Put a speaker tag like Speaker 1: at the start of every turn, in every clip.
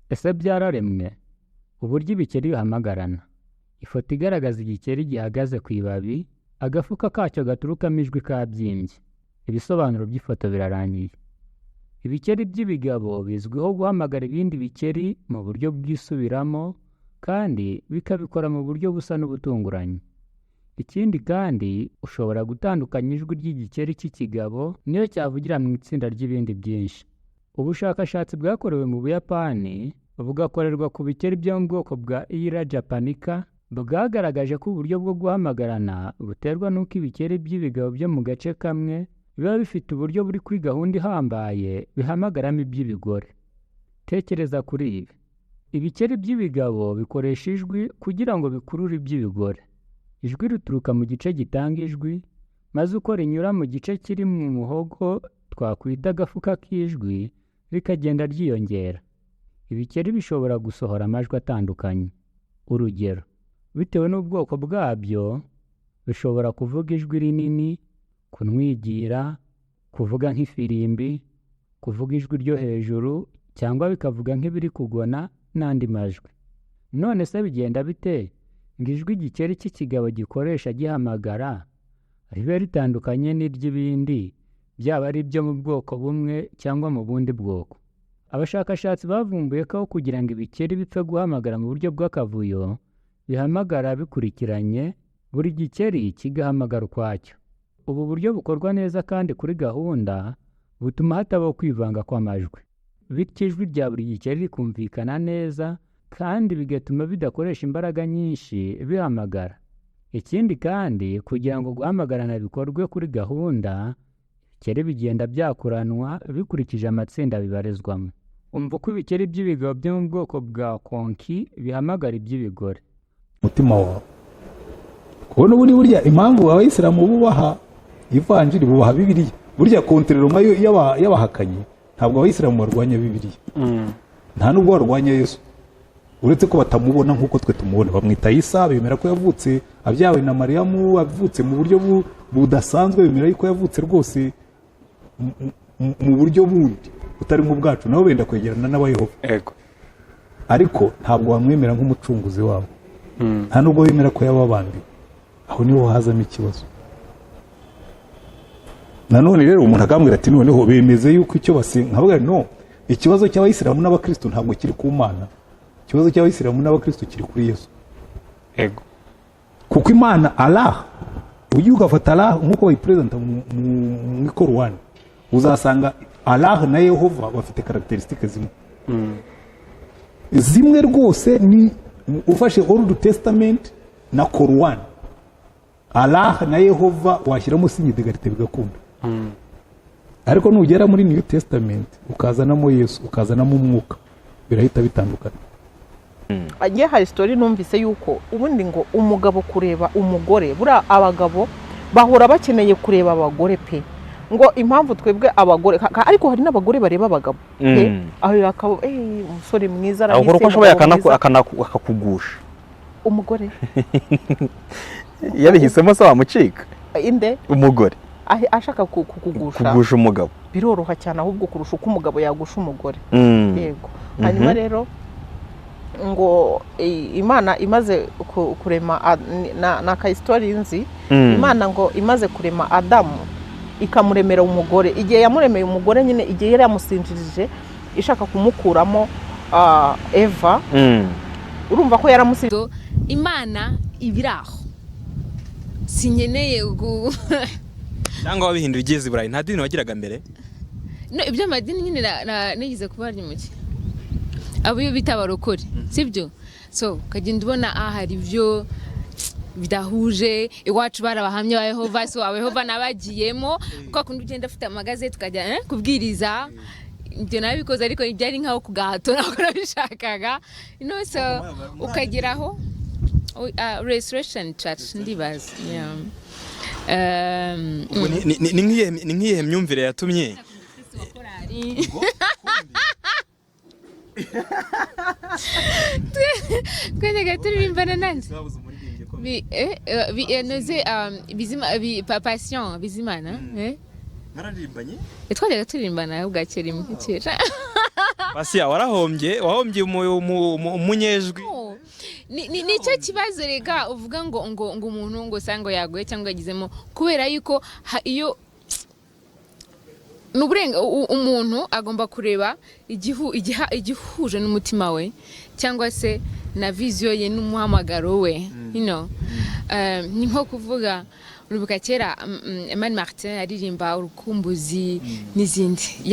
Speaker 1: Ese byararemwe? Uburyo ibikeri bihamagarana. Ifoto igaragaza igikeri gihagaze ku ibabi, agafuka kacyo gaturukamo ijwi kabyimbye. Ibisobanuro by'ifoto birarangiye. Ibikeri by'ibigabo bizwiho guhamagara ibindi bikeri mu buryo bwisubiramo kandi bikabikora mu buryo busa n'ubutunguranye. Ikindi kandi ushobora gutandukanya ijwi ry'igikeri cy'ikigabo niyo cyavugira mu itsinda ry'ibindi byinshi. Ubushakashatsi bwakorewe mu Buyapani bugakorerwa ku bikeri byo mu bwoko bwa Ira japanica bwagaragaje ko uburyo bwo guhamagarana buterwa n'uko ibikeri by'ibigabo byo mu gace kamwe biba bifite uburyo buri kuri gahunda ihambaye bihamagaramo iby'ibigore. Tekereza kuri ibi. Ibikeri by'ibigabo bikoresha ijwi kugira ngo bikurure iby'ibigore. Ijwi rituruka mu gice gitanga ijwi, maze uko rinyura mu gice kiri mu muhogo twakwita agafuka k'ijwi, rikagenda ryiyongera. Ibikeri bishobora gusohora amajwi atandukanye. Urugero, bitewe n'ubwoko bwabyo, bishobora kuvuga ijwi rinini, kunwigira, kuvuga nk'ifirimbi, kuvuga ijwi ryo hejuru, cyangwa bikavuga nk'ibiri kugona n'andi majwi. None se bigenda bite ngo ijwi igikeri cy'ikigabo gikoresha gihamagara ribe ritandukanye n'iry'ibindi, byaba ari ibyo mu bwoko bumwe cyangwa mu bundi bwoko? Abashakashatsi bavumbuye ko kugira ngo ibikeri bipfe guhamagara mu buryo bw'akavuyo, bihamagara bikurikiranye, buri gikeri kigahamagara ukwacyo. Ubu buryo bukorwa neza kandi kuri gahunda, butuma hatabaho kwivanga kw'amajwi. Bityo ijwi rya buri gikeri rikumvikana neza kandi bigatuma bidakoresha imbaraga nyinshi bihamagara. Ikindi kandi kugira ngo guhamagarana bikorwe kuri gahunda, ibikeri bigenda byakuranwa bikurikije amatsinda bibarizwamo. Umva uko ibikeri by'ibigabo byo mu bwoko bwa konki bihamagara iby'ibigore.
Speaker 2: Mutima wawe kubona ubundi burya impamvu abayisilamu bubaha ivanjiri bubaha Bibiliya, burya konterero nkayo y'abahakanye ntabwo abayisilamu barwanya Bibiliya, nta nubwo barwanya Yesu, uretse ko batamubona nk'uko twe tumubona. Bamwita Isa, bemera ko yavutse abyawe na Mariyamu, avutse mu buryo budasanzwe, bemera yuko yavutse rwose mu buryo bundi butari mu bwacu, nabo benda kwegerana n'abayehova. Ariko ntabwo bamwemera nk'umucunguzi wabo, nta nubwo bemera ko yababambiwe. Aho niho hazamo ikibazo. Nanone rero umuntu agambwira ati noneho bemeze yuko icyo basenga, nkavuga no, ikibazo cy'abayisilamu n'abakristo ntabwo kiri ku Mana, ikibazo cy'abayisilamu n'abakristo kiri kuri Yesu. Kuko Imana Allah, ujye ugafata Allah nk'uko bayipresenta mu Korowani, uzasanga Allah na Yehova bafite karakterisitike zimwe. Zimwe rwose ni ufashe Old Testament na Korowani, Allah na Yehova washyiramo sinye degarite bigakunda. Ariko nugera muri New Testament ukazanamo Yesu, ukazanamo umwuka, birahita bitandukana.
Speaker 3: Agiye hari story numvise yuko ubundi ngo umugabo kureba umugore, bura abagabo bahora bakeneye kureba abagore pe, ngo impamvu twebwe abagore, ariko hari n'abagore bareba abagabo aho akaba umusore mwiza arahise,
Speaker 4: ahubwo ashoboye akakugusha
Speaker 3: umugore
Speaker 4: yabihisemo se wamucika
Speaker 3: inde
Speaker 4: umugore
Speaker 3: ashaka kugusha
Speaker 4: umugabo,
Speaker 3: biroroha cyane ahubwo kurusha uko umugabo yagusha umugore. Yego. Hanyuma rero ngo Imana imaze kurema na ka history nzi, Imana ngo imaze kurema Adamu ikamuremera umugore, igihe yamuremeye umugore nyine, igihe yari yamusinjirije ishaka kumukuramo Eva, urumva ko yaramusinjirije.
Speaker 5: Imana ibiraho sinyeneye
Speaker 6: cyangwa wabihinduye ugeze Burayi, nta dini wagiraga mbere?
Speaker 5: No, ibyo amadini nyine nigize kuba ari muke, abo yo bita barokore, sibyo? So kagenda ubona hari ibyo bidahuje, iwacu barabahamya ba Yehova, so Yehova nabagiyemo kwa kundi ugenda afite amagaze tukajya kubwiriza, ibyo nabikoze ariko ibyari nkaho kugahato nako nabishakaga, so ukageraho Restoration Church ndibaza.
Speaker 6: Ni nk'iyihe myumvire yatumye
Speaker 5: twajyaga turirimbana nanjye Passion Bizimana,
Speaker 6: nararirimbanye
Speaker 5: twajyaga turirimbana bwa kera imwe kera.
Speaker 6: Pasiya wahombye umunyejwi.
Speaker 5: Nicyo kibazo rega uvuga ngo umuntu ngo sango yaguye cyangwa yagizemo kubera yuko iyo nuburenga umuntu agomba kureba igihuje n'umutima we cyangwa se na vision ye n'umuhamagaro we ni nko kuvuga urubuka kera Emmanuel Martin aririmba urukumbuzi n'izindi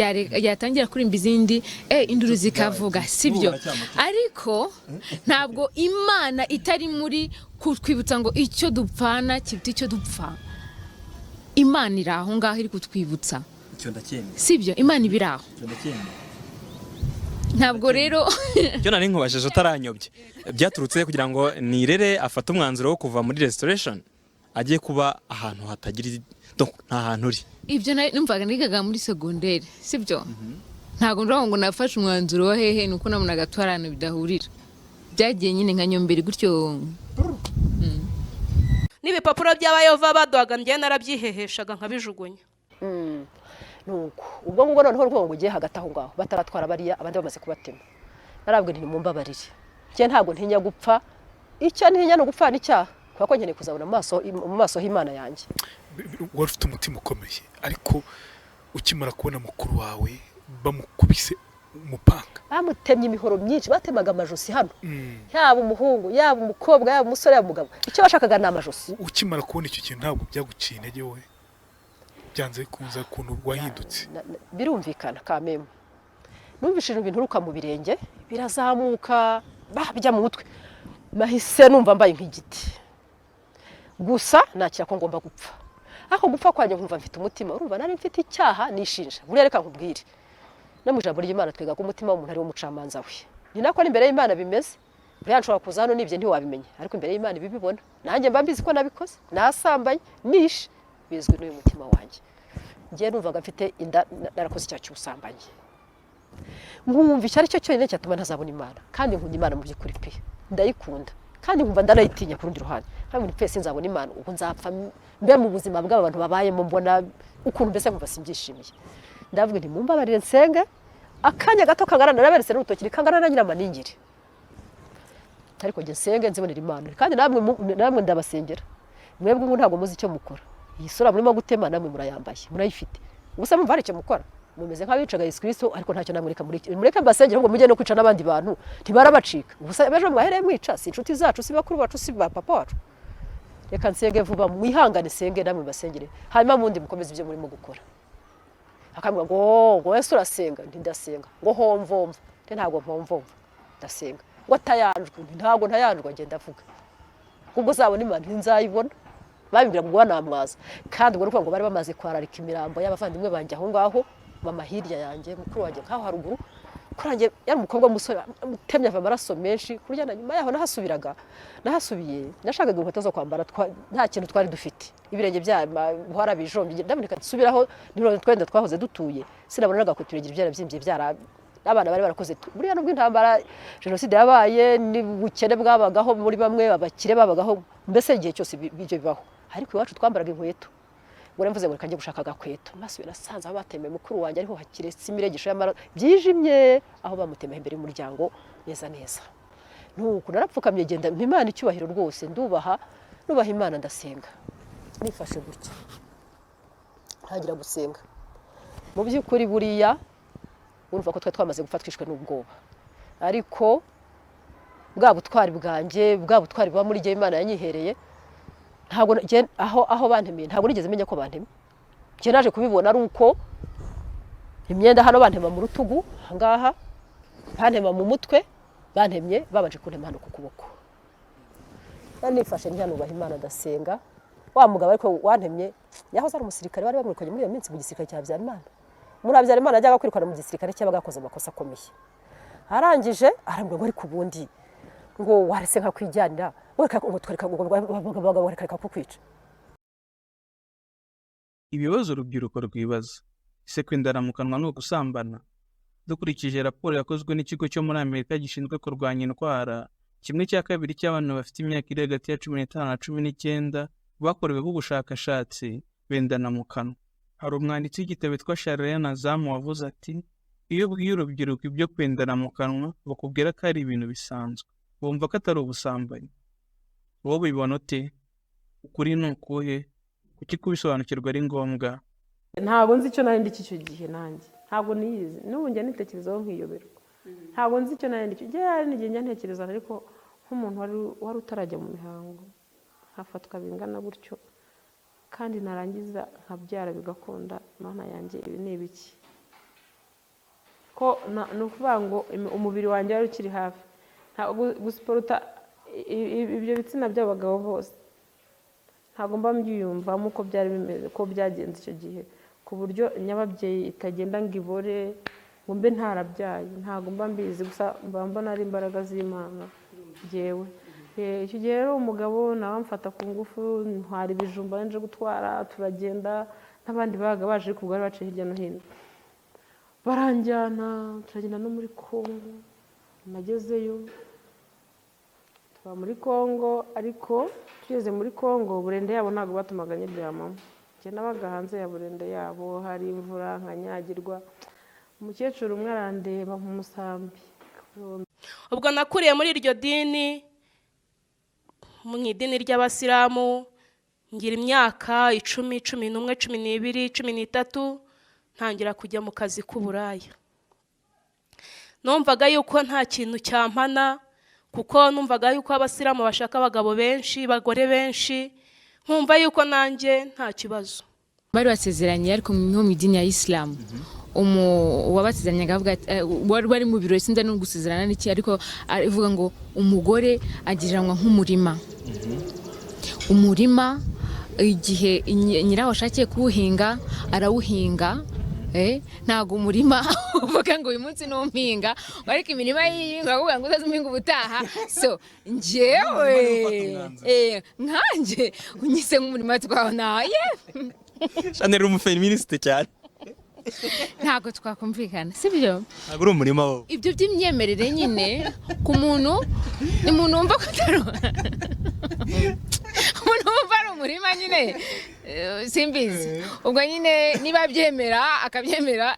Speaker 5: yatangira kurimba izindi induru zikavuga sibyo ariko ntabwo Imana itari muri kutwibutsa ngo icyo dupfana kibita icyo dupfa Imana iri aho ngaho iri kutwibutsa sibyo Imana ibiraho ntabwo rero
Speaker 6: cyo nari nkubashije utaranyobye byaturutse kugira ngo Nirere afate umwanzuro wo kuva muri restoration agiye kuba ahantu hatagira nta hantu uri
Speaker 5: ibyo numvaga nigaga muri secondaire sibyo ntago ndabona ngo nafashe umwanzuro wa hehe nuko nabonaga twarana bidahurira byagiye nyine nka nyombere gutyo
Speaker 7: n'ibipapuro by'abayova baduhaga njye narabyiheheshaga nkabijugunya
Speaker 8: nuko ubwo ngubwo noneho rwo ngo ugiye hagati aho ngaho bataratwara bariya abandi bamaze kubatema narabwe nti mumbabarire cye ntago ntinya gupfa icyo ntinya no gupfa n'icyaha kuko nkeneye kuzabona mu maso h'Imana yanjye
Speaker 2: wari ufite umutima ukomeye ariko ukimara kubona mukuru wawe bamukubise umupanga
Speaker 8: bamutemye imihoro myinshi batemaga amajosi hano yaba umuhungu yaba umukobwa yaba umusore yaba umugabo icyo bashakaga ni amajosi
Speaker 2: ukimara kubona icyo kintu ntabwo byaguciye intege wowe byanze kuza kuntu wahindutse
Speaker 8: birumvikana kameme numvishije ibintu ruka mu birenge birazamuka bijya mu mutwe mahise numva mbaye nk'igiti gusa nakira ko ngomba gupfa ako gupfa kwanje nkumva mfite umutima urumva nari mfite icyaha nishinja buriya reka nkubwire no mu ijambo ry'Imana twiga ko umutima w'umuntu ari wo mucamanza we ni nako n'imbere y'Imana bimeze buriya nshobora kuza hano nibye ntiwabimenya ariko imbere y'Imana ibibibona nanjye mba mbizi ko nabikoze nasambaye nishe bizwi n'uyu mutima wanjye ngiye numvaga mfite inda narakoze icyaha cy'ubusambanyi nkumva icyo ari cyo cyonyine cyatuma ntazabona Imana kandi nkunda Imana mu by'ukuri pe ndayikunda kandi nkumva ndanayitinya ku rundi ruhande kandi pese nzabona Imana ubu nzapfa mbe mu buzima bw'abantu babayemo mbona ukuntu mbese nkumva simbyishimiye ndavuga nti mumbabarire nsenge akanya gato kagarana naberetse n'urutoki kangarana nyina maningire ariko nge nsenge nzibonera Imana kandi namwe ndabasengera mwebwe ngo ntago muzi icyo mukora iyi sura murimo gutema namwe murayambaye murayifite gusa mumva ari icyo mukora mumeze nk'abicaga Yesu Kristo ariko ntacyo namureka mureka mbasengera ahubwo mujye no kwica n'abandi bantu ntibarabacika gusa bejo mwahereye mwica si inshuti zacu si bakuru bacu si ba papa wacu reka nsenge vuba mwihangane senge namwe basengere hanyuma mundi mukomeze ibyo murimo gukora akamwa ngo Yesu urasenga ntidasenga ngo homvomva ntago mpomvomva ndasenga ngo tayanjwe ntago ntayanjwe ngenda vuga ubwo zabona Imana nzayibona babibwira ngo wanamwaza kandi ngo ngo bari bamaze kwararika imirambo y'abavandimwe banje aho ngaho mama hirya yanjye mukuru wanjye nkaho haruguru kurangiye yari umukobwa musore mutemye ava amaraso menshi kurya na nyuma yaho nahasubiye nashakaga inkweto zo kwambara nta kintu twari dufite ibirenge bya buhara bijombye ndaboneka nsubiraho niro twenda twahoze dutuye sinabona n'agakuturegera byarabyimbye byara abana bari barakoze buriya nubwo intambara jenoside yabaye ni bukene bwabagaho muri bamwe abakire babagaho mbese igihe cyose bijyo bibaho ariko iwacu twambaraga inkweto ngo mvuze ngo kanjye gushaka agakweto masubiye nasanze aho batemeye mukuru wanjye ariho hakiretse imiregesho y'amara byijimye aho bamutemeye imbere y'umuryango neza nuko narapfukamye genda Imana icyubahiro rwose nubaha Imana ndasenga nifashe gutya ntagira gusenga mu by'ukuri buriya urumva ko twamaze gufatwishwe n'ubwoba ariko bwa butwari bwanjye bwa butwari buba muri gihe Imana yanyihereye ntabwo aho bantemeye ntabwo nigeze menya ko bantemye nje naje kubibona ari uko imyenda hano bantema mu rutugu ngaha bantema mu mutwe bantemye babanje kuntema hano ku kuboko nifashe ntihanubaha Imana ndasenga wa mugabo ariko wantemye yahoze ari umusirikare bari bamwirukanye muri iyo minsi mu gisirikare cya Habyarimana muri Habyarimana ajyaga kwirukana mu gisirikare cyabaga akoze amakosa akomeye arangije arambwira ngo ari kubundi ngo warese nka kwijyanira ngo twereka ngo reka kukwica
Speaker 9: ibibazo urubyiruko rwibaza ese kwindara mu kanwa no gusambana dukurikije raporo yakozwe n'ikigo cyo muri Amerika gishinzwe kurwanya indwara 1/2 cy'abantu bafite imyaka iri hagati ya 15 na 19 bakoreweho ubushakashatsi bendana mu kanwa hari umwanditsi w'igitabo witwa Charles Nazamu wavuze ati iyo ubwiye urubyiruko ibyo kwendana mu kanwa bakubwira ko ari ibintu bisanzwe bumva ko atari ubusambanyi, wowe ubibona ute? Ukuri ni ukuhe? Kuki kubisobanukirwa ari ngombwa?
Speaker 10: Ntabwo nzi icyo nari ndiki icyo gihe nanjye, ntabwo niyizi, n'ubu njya nitekerezaho nkiyoberwa, ntabwo nzi icyo nari ndiki. Hari n'igihe njya ntekereza ariko nk'umuntu wari utarajya mu mihango hafatwa bingana gutyo kandi narangiza nkabyara bigakunda, Mana yanjye ibi ni ibiki? Ko ni ukuvuga ngo umubiri wanjye wari ukiri hafi, gusiporuta ibyo bitsina by'abagabo bose ntabwo mba mbyiyumvamo uko byari bimeze, ko byagenze icyo gihe, ku buryo nyababyeyi itagenda ngo ibore ngo mbe ntarabyaye, ntabwo mba mbizi, gusa mba mbona ari imbaraga z'Imana njyewe. Icyo gihe rero umugabo nawe amfata ku ngufu, ntwara ibijumba nje gutwara, turagenda n'abandi babaga baje ariko ubwo bari baciye hirya no hino, baranjyana turagenda no muri Kongo. Nagezeyo tuba muri Kongo, ariko tugeze muri Kongo burende yabo ntabwo batumaga nyiryamamo, njye nabaga hanze ya burende yabo, hari imvura nkanyagirwa. Umukecuru umwe arandeba nk'umusambi.
Speaker 7: ubwo nakuriye muri iryo dini, mu idini ry'abasilamu, ngira imyaka 10, 11, 12, 13, ntangira kujya mu kazi k'uburaya. Numvaga yuko nta kintu cyampana, kuko numvaga yuko abasilamu bashaka abagabo benshi, bagore benshi, nkumva yuko nanjye nta kibazo.
Speaker 5: Bari basezeranye ariko mu idini ya Islam. Uwabasezeranye akavuga wari mu birori, sinzi no gusezerana n'iki, ariko avuga ngo umugore agiranwa nk'umurima. Umurima igihe nyirawo ashakiye kuwuhinga arawuhinga, ntago umurima uvuga ngo uyu munsi numpinga, ariko imirima yiyinga uvuga ngo uzazumpinga ubutaha. So njyewe nkanje unyise nk'umurima twabona
Speaker 6: Chanel umufeministe cyane.
Speaker 5: Ntago twakumvikana, sibyo?
Speaker 6: Ntago uri umurima wowe.
Speaker 5: Ibyo by'imyemerere nyine ku muntu ni muntu wumva ko atari umuntu wumva ari umurima nyine, simbizi. Ubwo nyine niba byemera akabyemera,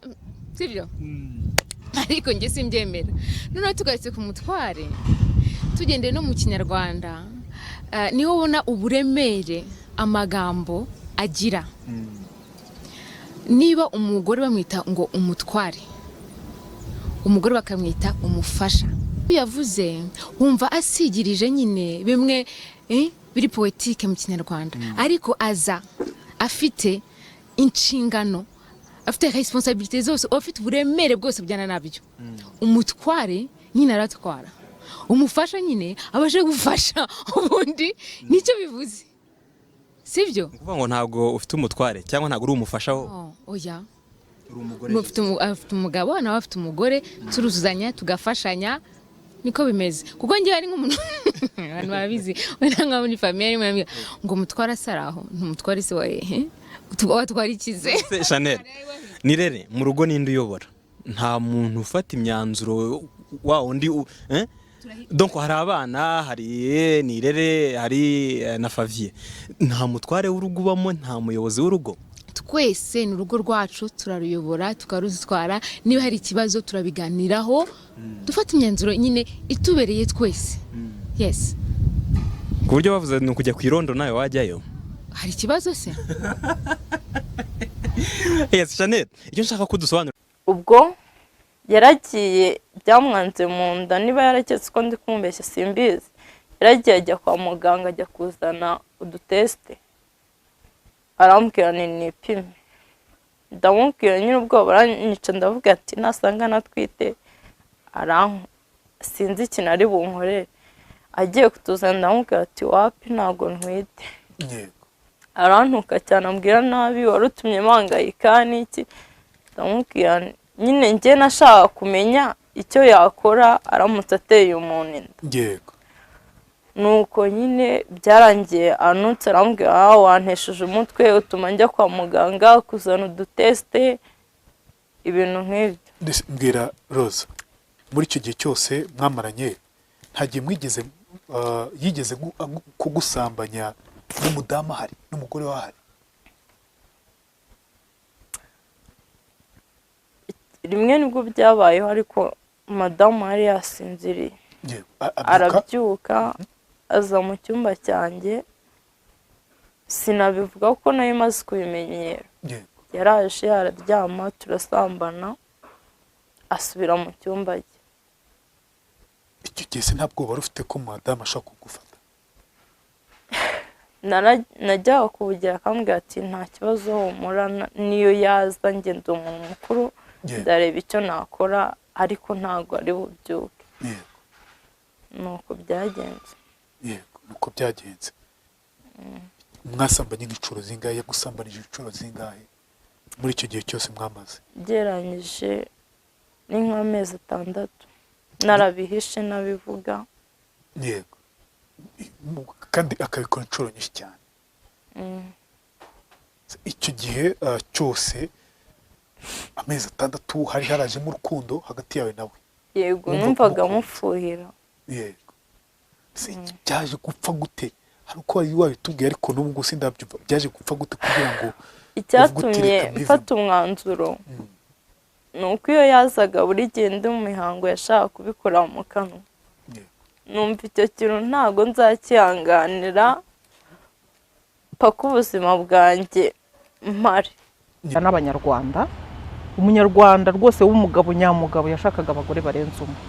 Speaker 5: sibyo? Ariko njye simbyemera. Noneho tugarutse ku mutware, tugendeye no mu Kinyarwanda, niho ubona uburemere amagambo agira. Niba umugore bamwita ngo umutware, umugore bakamwita umufasha, yavuze wumva asigirije nyine bimwe biri poetike mu Kinyarwanda, ariko aza afite inshingano, afite responsabilité zose, afite uburemere bwose bujyana nabyo. Umutware nyine aratwara, umufasha nyine abaje gufasha, ubundi nicyo bivuze, sibyo?
Speaker 6: Kuvuga ngo ntago ufite umutware cyangwa ntago uri umufasha wo.
Speaker 5: Oya, afite umugabo nawe afite umugore, turuzuzanya tugafashanya, niko bimeze. Kuko njye ari nk'umuntu abantu barabizi, wenda nka muri famille ngo umutware asaraho, ntumutware se wahe watwara ikize.
Speaker 6: Chanel, nirere mu rugo ninde uyobora? Nta muntu ufata imyanzuro wa undi donc hari abana, hari Nirere, hari na Favier. Nta mutware w'urugo ubamo, nta muyobozi w'urugo.
Speaker 5: Twese ni urugo rwacu, turaruyobora tukaruzitwara, niba hari ikibazo turabiganiraho, dufata imyanzuro nyine itubereye twese. Yes.
Speaker 6: Ku buryo bavuze ni ukujya ku irondo nawe wajyayo.
Speaker 5: Hari ikibazo se?
Speaker 6: Yes, Chanel, icyo nshaka kudusobanura.
Speaker 11: Ubwo yaragiye byamwanze mu nda, niba yaraketse ko ndi kumubeshya simbizi, yaragiye ajya kwa muganga, ajya kuzana uduteste, arambwira nipime. Ndamubwira nyine ubwoba buranyica, ndavuga ati nasanga natwite sinzi ikintu ari bunkorere. Agiye kutuzana ndamubwira ati wapi ntago ntwite. Arantuka cyane, ambwira nabi, warutumye mpangayika n'iki. Ndamubwira nyine njye nashaka kumenya icyo yakora aramutse ateye umuntu inda.
Speaker 2: Yego.
Speaker 11: Nuko nyine byarangiye anutse, arambwira wantesheje umutwe, utuma njya kwa muganga kuzana uduteste, ibintu nk'ibyo.
Speaker 2: Mbwira Rose, muri icyo gihe cyose mwamaranye ntagiye mwigeze yigeze kugusambanya n'umudamu ahari, n'umugore wahari?
Speaker 11: rimwe nibwo byabayeho ariko madamu yari yasinziriye arabyuka aza mu cyumba cyanjye sinabivuga kuko nayo maze kubimenyera yaraje araryama turasambana asubira mu cyumba cye.
Speaker 2: Icyo gihe nta bwoba wari ufite ko madamu ashaka kugufata?
Speaker 11: najyaga kubugira akambwira ati nta kibazo humura niyo yaza njye ndi umuntu mukuru ndareba icyo nakora ariko ntabwo ari bubyuke. nuko byagenze.
Speaker 2: Yego nuko byagenze. Mwasambanye nk'inshuro zingahe? Yagusambanije inshuro zingahe muri icyo gihe cyose mwamaze?
Speaker 11: Geranyije ni nk'amezi 6 narabihishe nabivuga.
Speaker 2: Yego kandi akabikora inshuro nyinshi cyane. Icyo gihe cyose amezi 6 hari harajemo urukundo hagati yawe nawe?
Speaker 11: Yego numvaga mufuhira.
Speaker 2: Yego byaje gupfa gute? Hari uko wabitubwiye ariko n'ubwo sindabyumva byaje gupfa gute kugira ngo
Speaker 11: icyatumye mfata umwanzuro nuko iyo yazaga buri gihe ndi mu mihango yashaka kubikora mu kanwa. Numva icyo kintu ntago nzakihanganira paka ubuzima bwanjye mpari.
Speaker 3: N'abanyarwanda umunyarwanda rwose w'umugabo nyamugabo yashakaga abagore barenze umwe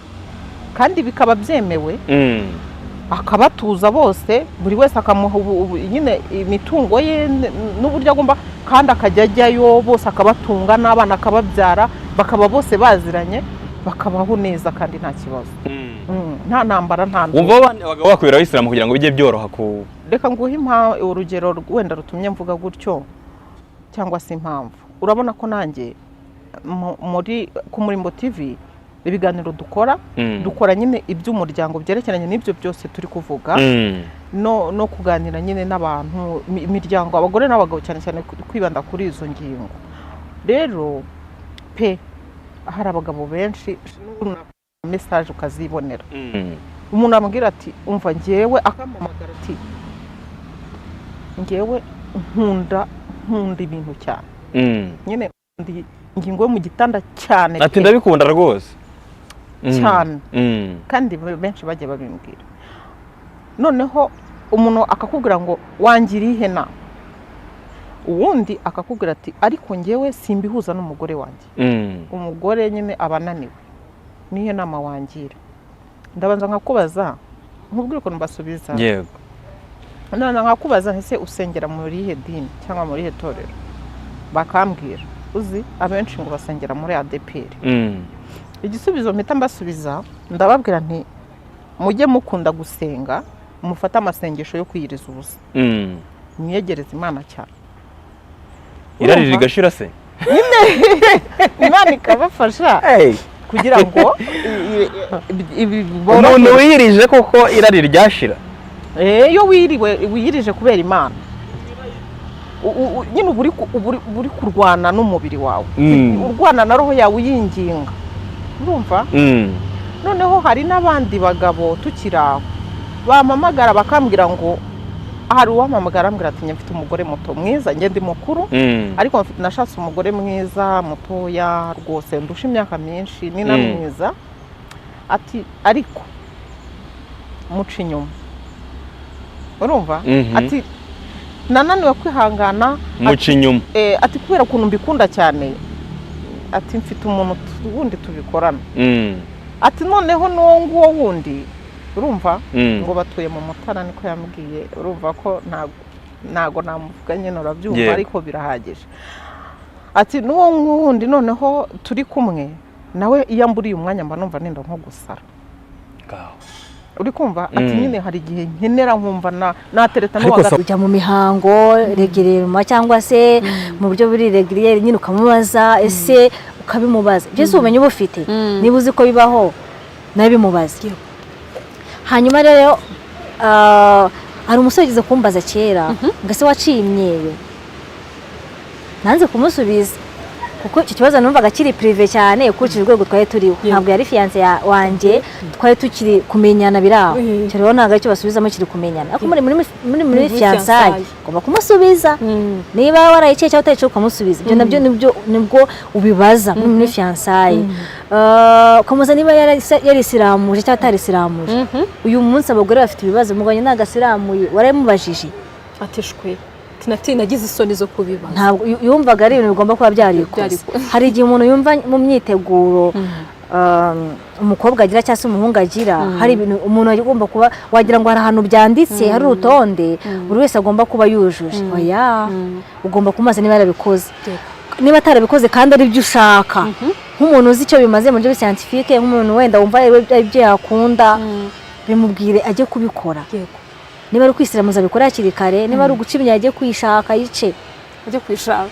Speaker 3: kandi bikaba byemewe akabatuza bose buri wese akamuha nyine imitungo ye n'uburyo agomba kandi akajya ajyayo bose akabatunga n'abana akababyara bakaba bose baziranye bakabaho neza kandi nta kibazo. Nta ntambara nta ndwara.
Speaker 4: Umva abagabo bakwira abisilamu kugira ngo bijye byoroha ku
Speaker 3: reka nguhe urugero wenda rutumye mvuga gutyo cyangwa se impamvu. Urabona ko nanjye muri ku Murimbo TV ibiganiro dukora nyine iby'umuryango byerekeranye n'ibyo byose turi kuvuga no kuganira nyine n'abantu imiryango abagore n'abagabo cyane cyane kwibanda kuri izo ngingo. Rero pe hari abagabo benshi message ukazibonera umuntu amubwira ati umva ngewe akampamagara ati ngewe nkunda ibintu cyane nyine ingingo yo mu gitanda cyane
Speaker 4: ati ndabikunda rwose
Speaker 3: cyane kandi benshi bagiye babimbwira. Noneho umuntu akakubwira ngo wangira ihena uwundi akakubwira ati ariko ngewe simbihuza n'umugore wanjye. Umugore nyine abananiwe niyo nama wangira. Ndabanza nkakubaza nkubwire ko mbasubiza.
Speaker 4: Yego
Speaker 3: none nkakubaza ese usengera muri ihe dini cyangwa muri ihe torero? Bakambwira uzi abenshi ngo basengera muri ADPR. Igisubizo mpita mbasubiza ndababwira nti mujye mukunda gusenga mufata amasengesho yo kwiyiriza ubusa. Mwiyegereza Imana cyane.
Speaker 4: Irari rigashira se?
Speaker 3: Imana ikabafasha kugira ngo
Speaker 4: umuntu wiyirije koko irari ryashira.
Speaker 3: Iyo wiyirije kubera Imana nyine uri kurwana n'umubiri wawe urwana na roho yawe uyinginga urumva. Noneho hari n'abandi bagabo tukiraho bamamagara bakambwira ngo hari uwamamagara ambwira ati mfite umugore muto mwiza njye ndi mukuru ariko mfite nashatse umugore mwiza mutoya rwose ndusha imyaka myinshi ni na mwiza ati ariko muca inyuma urumva ati nananiwe kwihangana
Speaker 4: muca inyuma
Speaker 3: ati kubera ukuntu mbikunda cyane ati mfite umuntu wundi tubikorana ati noneho n'uwo nguwo wundi urumva ngo batuye mu Mutara niko yambwiye urumva ko ntago namuvuga nyine urabyumva ariko birahagije. Ati n'uwo wundi noneho turi kumwe nawe iyo mburiye umwanya mba numva nenda nko gusara. Uri kumva ati nyine hari igihe nkenera nkumva natereta n'uwaga
Speaker 12: kujya mu mihango regereruma cyangwa se mu buryo buri regiriyeri nyine ukamubaza ese ukabimubaza byose ubumenyi bufite niba uzi ko bibaho nabimubaza. Hanyuma rero hari umusore ugize kumbaza kera ngo ese waciye imyewe nanze kumusubiza kuko icyo kibazo numvaga kiri prive cyane ukurikije urwego twari turiho ntabwo yari fiance wanjye twari tukiri kumenyana biraho cyo rero ntabwo aricyo basubizamo kiri kumenyana ariko muri fiançailles ugomba kumusubiza niba warayicaye cyangwa utayicaye ukamusubiza ibyo nabyo nibwo ubibaza muri fiançailles ukamuza niba yarisiramuje cyangwa atarisiramuje uyu munsi abagore bafite ibibazo muganye ntagasiramuye warayimubajije
Speaker 8: atishwe nagize isoni zo kubiba
Speaker 12: ntabwo yumvaga ari ibintu bigomba kuba byarikoze hari igihe umuntu yumva mu myiteguro umukobwa agira cyangwa se umuhungu agira hari ibintu umuntu agomba kuba wagira ngo hari ahantu byanditse hari urutonde buri wese agomba kuba yujuje oya ugomba kumaza niba yarabikoze niba atarabikoze kandi ari byo ushaka nk'umuntu uzi icyo bimaze mu buryo scientifique nk'umuntu wenda wumva ibyo yakunda bimubwire ajye kubikora niba ari kwisiramuza bikora hakiri kare niba ari uguca imyanya ajye kwishaka yice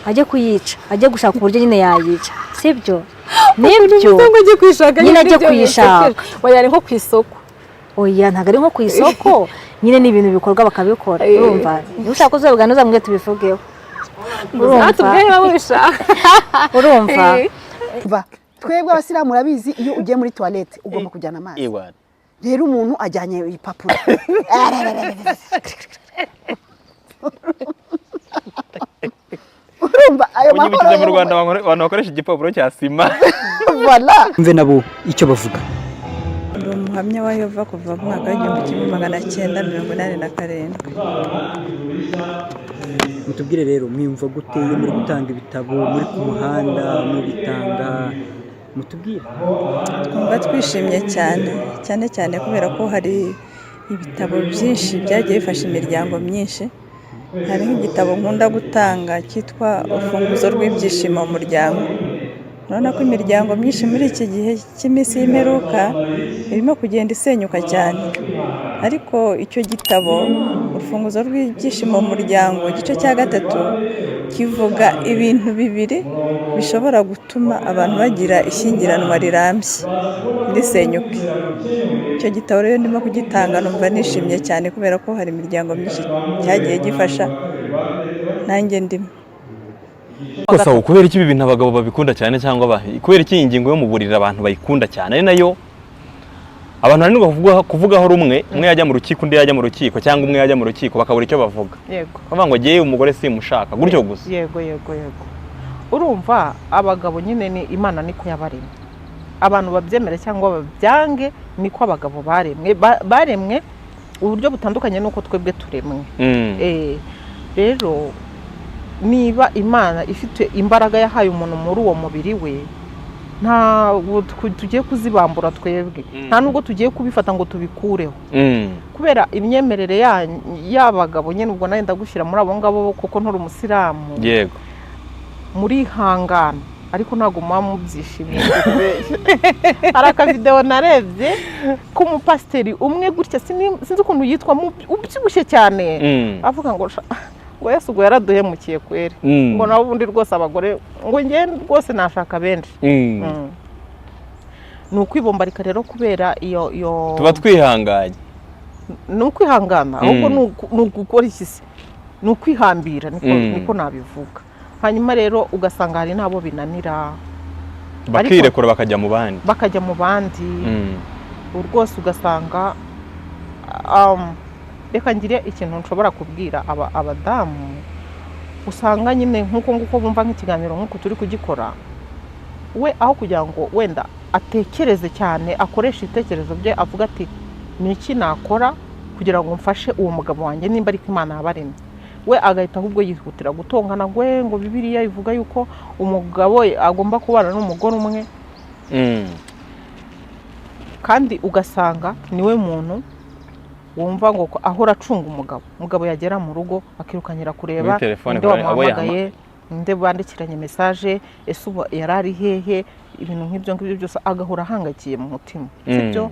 Speaker 12: ajye kuyica ajye gushaka uburyo nyine yayica sibyo nibyo nyine ajye kuyishaka
Speaker 8: oya ari nko ku isoko
Speaker 12: oya ntabwo ari nko ku isoko nyine ni ibintu bikorwa bakabikora urumva niba ushaka kuzabugana uzamubwire tubivugeho urumva
Speaker 13: twebwe abasilamu urabizi iyo ugiye muri toilette ugomba kujyana amazi rero umuntu ajyanye ibipapuro urumva ayo
Speaker 4: makuru mu Rwanda abantu bakoresha igipapuro cya sima
Speaker 14: mve nabo icyo bavuga
Speaker 15: ndi umuhamya wa Yehova kuva mu mwaka w'1987
Speaker 14: mutubwire rero mwiyumva gute iyo muri gutanga ibitabo muri ku muhanda mubitanga mutubwire
Speaker 15: twumva twishimye cyane kubera ko hari ibitabo byinshi byagiye bifasha imiryango myinshi hari nk'igitabo nkunda gutanga cyitwa urufunguzo rw'ibyishimo mu muryango urabona ko imiryango myinshi muri iki gihe cy'iminsi y'imperuka irimo kugenda isenyuka cyane ariko icyo gitabo urufunguzo rw'ibyishimo mu muryango igice cya 3 kivuga ibintu bibiri bishobora gutuma abantu bagira ishyingiranwa rirambye risenyuke icyo gitabo rero ndimo kugitanga numva nishimye cyane kubera ko hari imiryango myinshi cyagiye gifasha nanjye ndimo
Speaker 4: gusa kubera iki ibi bintu abagabo babikunda cyane cyangwa kubera iki ingingo yo mu buriri abantu bayikunda cyane ari nayo abantu baranirwa kuvugaho rumwe umwe yajya mu rukiko undi yajya mu rukiko cyangwa umwe yajya mu rukiko bakabura icyo bavuga
Speaker 3: yego
Speaker 4: bavuga ngo giye umugore simushaka gutyo gusa
Speaker 3: yego urumva abagabo nyine ni Imana niko yabaremye abantu babyemere cyangwa babyange niko abagabo baremwe uburyo butandukanye nuko twebwe turemwe rero niba Imana ifite imbaraga yahaye umuntu muri uwo mubiri we ntabwo tugiye kuzibambura twebwe nta nubwo tugiye kubifata ngo tubikureho kubera imyemerere y'abagabo nyine ubwo nawe ndagushyira muri abo ngabo kuko nturi umusilamu
Speaker 4: yego
Speaker 3: muri hangana ariko ntabwo muba mubyishimiye hari akavidewo narebye k'umupasiteri umwe gutya sinzi ukuntu yitwa ubyibushye cyane avuga ngo Yesu ngo yaraduhemukiye kwere ngo nawe ubundi rwose abagore ngo njye rwose nashaka benshi ni ukwibombarika rero kubera iyo
Speaker 4: tuba twihanganye
Speaker 3: ni ukwihangana ahubwo ni ugukora ikisi ni ukwihambira niko nabivuga hanyuma rero ugasanga hari n'abo binanira
Speaker 4: bakirekura bakajya mu bandi
Speaker 3: rwose ugasanga reka ngire ikintu nshobora kubwira abadamu usanga nyine nk'uko nguko bumva nk'ikiganiro nk'uko turi kugikora we aho kugira ngo wenda atekereze cyane akoresha ibitekerezo bye avuga ati ni iki nakora kugira ngo mfashe uwo mugabo wanjye nimba ariko Imana yabaremye we agahita ahubwo yihutira gutongana ngo Bibiliya ivuga yuko umugabo agomba kubana n'umugore umwe kandi ugasanga niwe muntu wumva ngo ahora acunga umugabo yagera mu rugo akirukanyira kureba nde wamuhamagaye nde bandikiranye message ese ubu yarari hehe ibintu nk'ibyo byose agahora ahangakiye mu mutima sibyo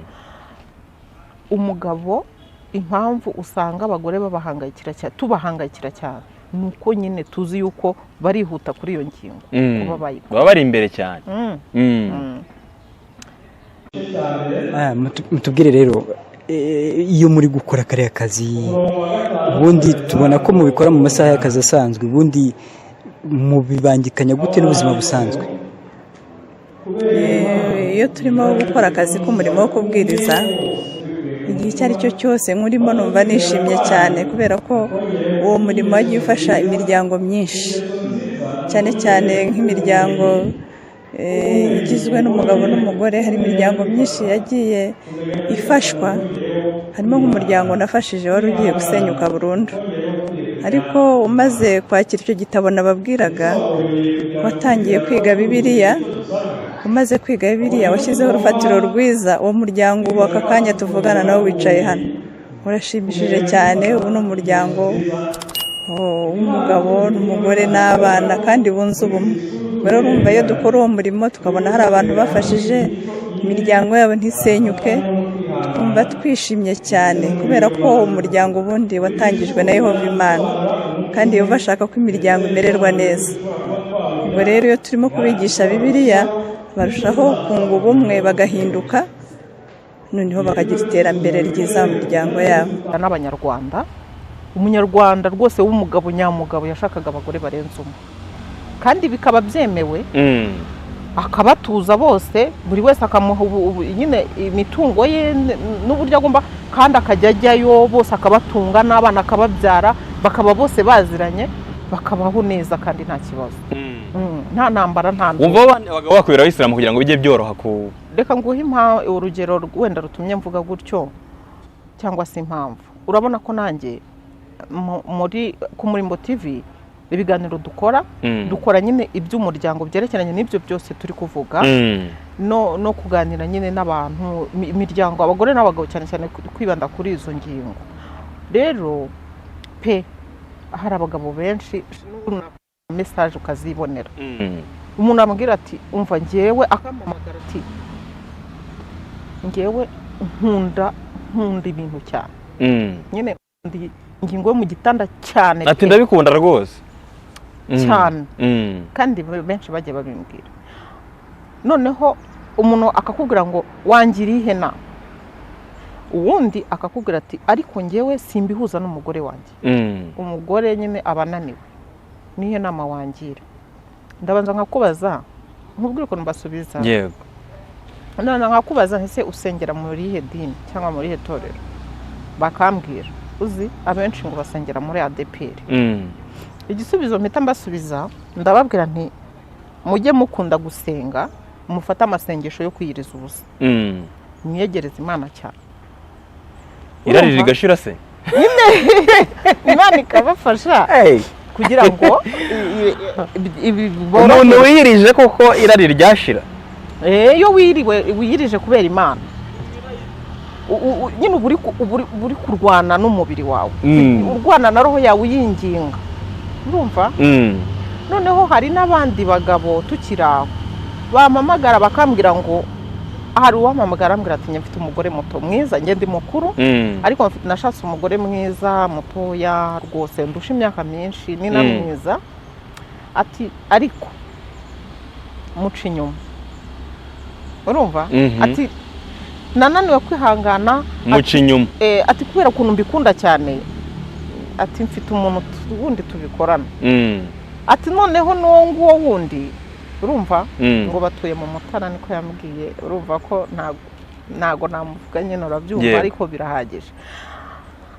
Speaker 3: umugabo impamvu usanga abagore tubahangayikira cyane nuko nyine tuzi yuko barihuta kuri iyo ngingo
Speaker 4: baba bari imbere cyane
Speaker 14: mutubwire rero iyo muri gukora kariya kazi ubundi tubona ko mubikora mu masaha y'akazi asanzwe ubundi mubibangikanya gute n'ubuzima busanzwe?
Speaker 15: Iyo turimo gukora akazi k'umurimo wo kubwiriza, igihe icyo ari cyo cyose nkurimo numva nishimye cyane, kubera ko uwo murimo wagiye ufasha imiryango myinshi, cyane cyane nk'imiryango igizwe n'umugabo n'umugore. Hari imiryango myinshi yagiye ifashwa, harimo nk'umuryango nafashije wari ugiye gusenyuka burundu, ariko umaze kwakira icyo gitabo nababwiraga, watangiye kwiga Bibiliya, umaze kwiga Bibiliya washyizeho urufatiro rwiza, uwo muryango ubu aka kanya tuvugana nawe wicaye hano, urashimishije cyane. Ubu ni umuryango w'umugabo n'umugore n'abana kandi bunze ubumwe. Rero urumva iyo dukora uwo murimo tukabona hari abantu bafashije imiryango yabo ntisenyuke, twumva twishimye cyane, kubera ko umuryango ubundi watangijwe na Yehova Imana, kandi Yehova ashaka ko imiryango imererwa neza. Ubwo rero iyo turimo kubigisha Bibiliya barushaho kunga ubumwe, bagahinduka, noneho bakagira iterambere ryiza mu miryango yabo.
Speaker 3: N'Abanyarwanda, umunyarwanda rwose w'umugabo nyamugabo yashakaga abagore barenze umwe, kandi bikaba byemewe, akabatuza bose, buri wese akamuha nyine imitungo ye n'uburyo agomba, kandi akajya ajyayo, bose akabatunga n'abana akababyara, bakaba bose baziranye, bakabaho neza kandi nta kibazo, nta ntambara, nta ndwara.
Speaker 4: Wumva abagabo bakwira Abayisilamu kugira ngo bijye byoroha ku...
Speaker 3: Reka nguhe urugero wenda rutumye mvuga gutyo, cyangwa se impamvu. Urabona ko nanjye ku Murimbo TV ibiganiro dukora nyine iby'umuryango byerekeranye n'ibyo byose turi kuvuga, no kuganira nyine n'abantu, imiryango, abagore n'abagabo, cyane cyane kwibanda kuri izo ngingo. Rero hari abagabo benshi message ukazibonera, umuntu amubwira ati umva njyewe, akampamagara ati njyewe nkunda ibintu cyane, nyine ingingo yo mu gitanda cyane,
Speaker 4: ati ndabikunda rwose
Speaker 3: cyane, kandi benshi bagiye babimbwira. Noneho umuntu akakubwira ngo wangira ihe nama, uwundi akakubwira ati ariko njyewe simbihuza n'umugore wanjye, umugore nyine abananiwe, nihe nama wangira? Ndabanza nkakubaza, nkubwire ukuntu mbasubiza.
Speaker 4: Yego.
Speaker 3: None nkakubaza ese usengera muri ihe dini cyangwa muri ihe torero? Bakambwira uzi abenshi ngo basengera muri ADPR. Igisubizo mpita mbasubiza, ndababwira nti mujye mukunda gusenga, mufata amasengesho yo kwiyiriza ubusa, mwiyegereza Imana cyane,
Speaker 4: irari rigashira se,
Speaker 3: Imana ikabafasha kugira ngo
Speaker 4: umuntu wiyirije koko irari ryashira.
Speaker 3: Iyo wiyirije kubera Imana, nyine uri kurwana n'umubiri wawe, urwana na roho yawe uyinginga, urumva? Noneho hari n'abandi bagabo tukiraho bamamagara bakambwira ngo, hari uwamamagara ambwira ati mfite umugore muto mwiza, njye ndi mukuru, ariko nashatse umugore mwiza mutoya rwose, ndusha imyaka myinshi, ni na mwiza, ati ariko muca inyuma, urumva? Ati nananiwe kwihangana,
Speaker 4: muca inyuma,
Speaker 3: ati kubera ukuntu mbikunda cyane, ati mfite umuntu wundi tubikorana, ati noneho n'uwo nguwo wundi, urumva? Ngo batuye mu Mutara, niko yambwiye, urumva ko ntago namuvuga nyine, urabyumva, ariko birahagije.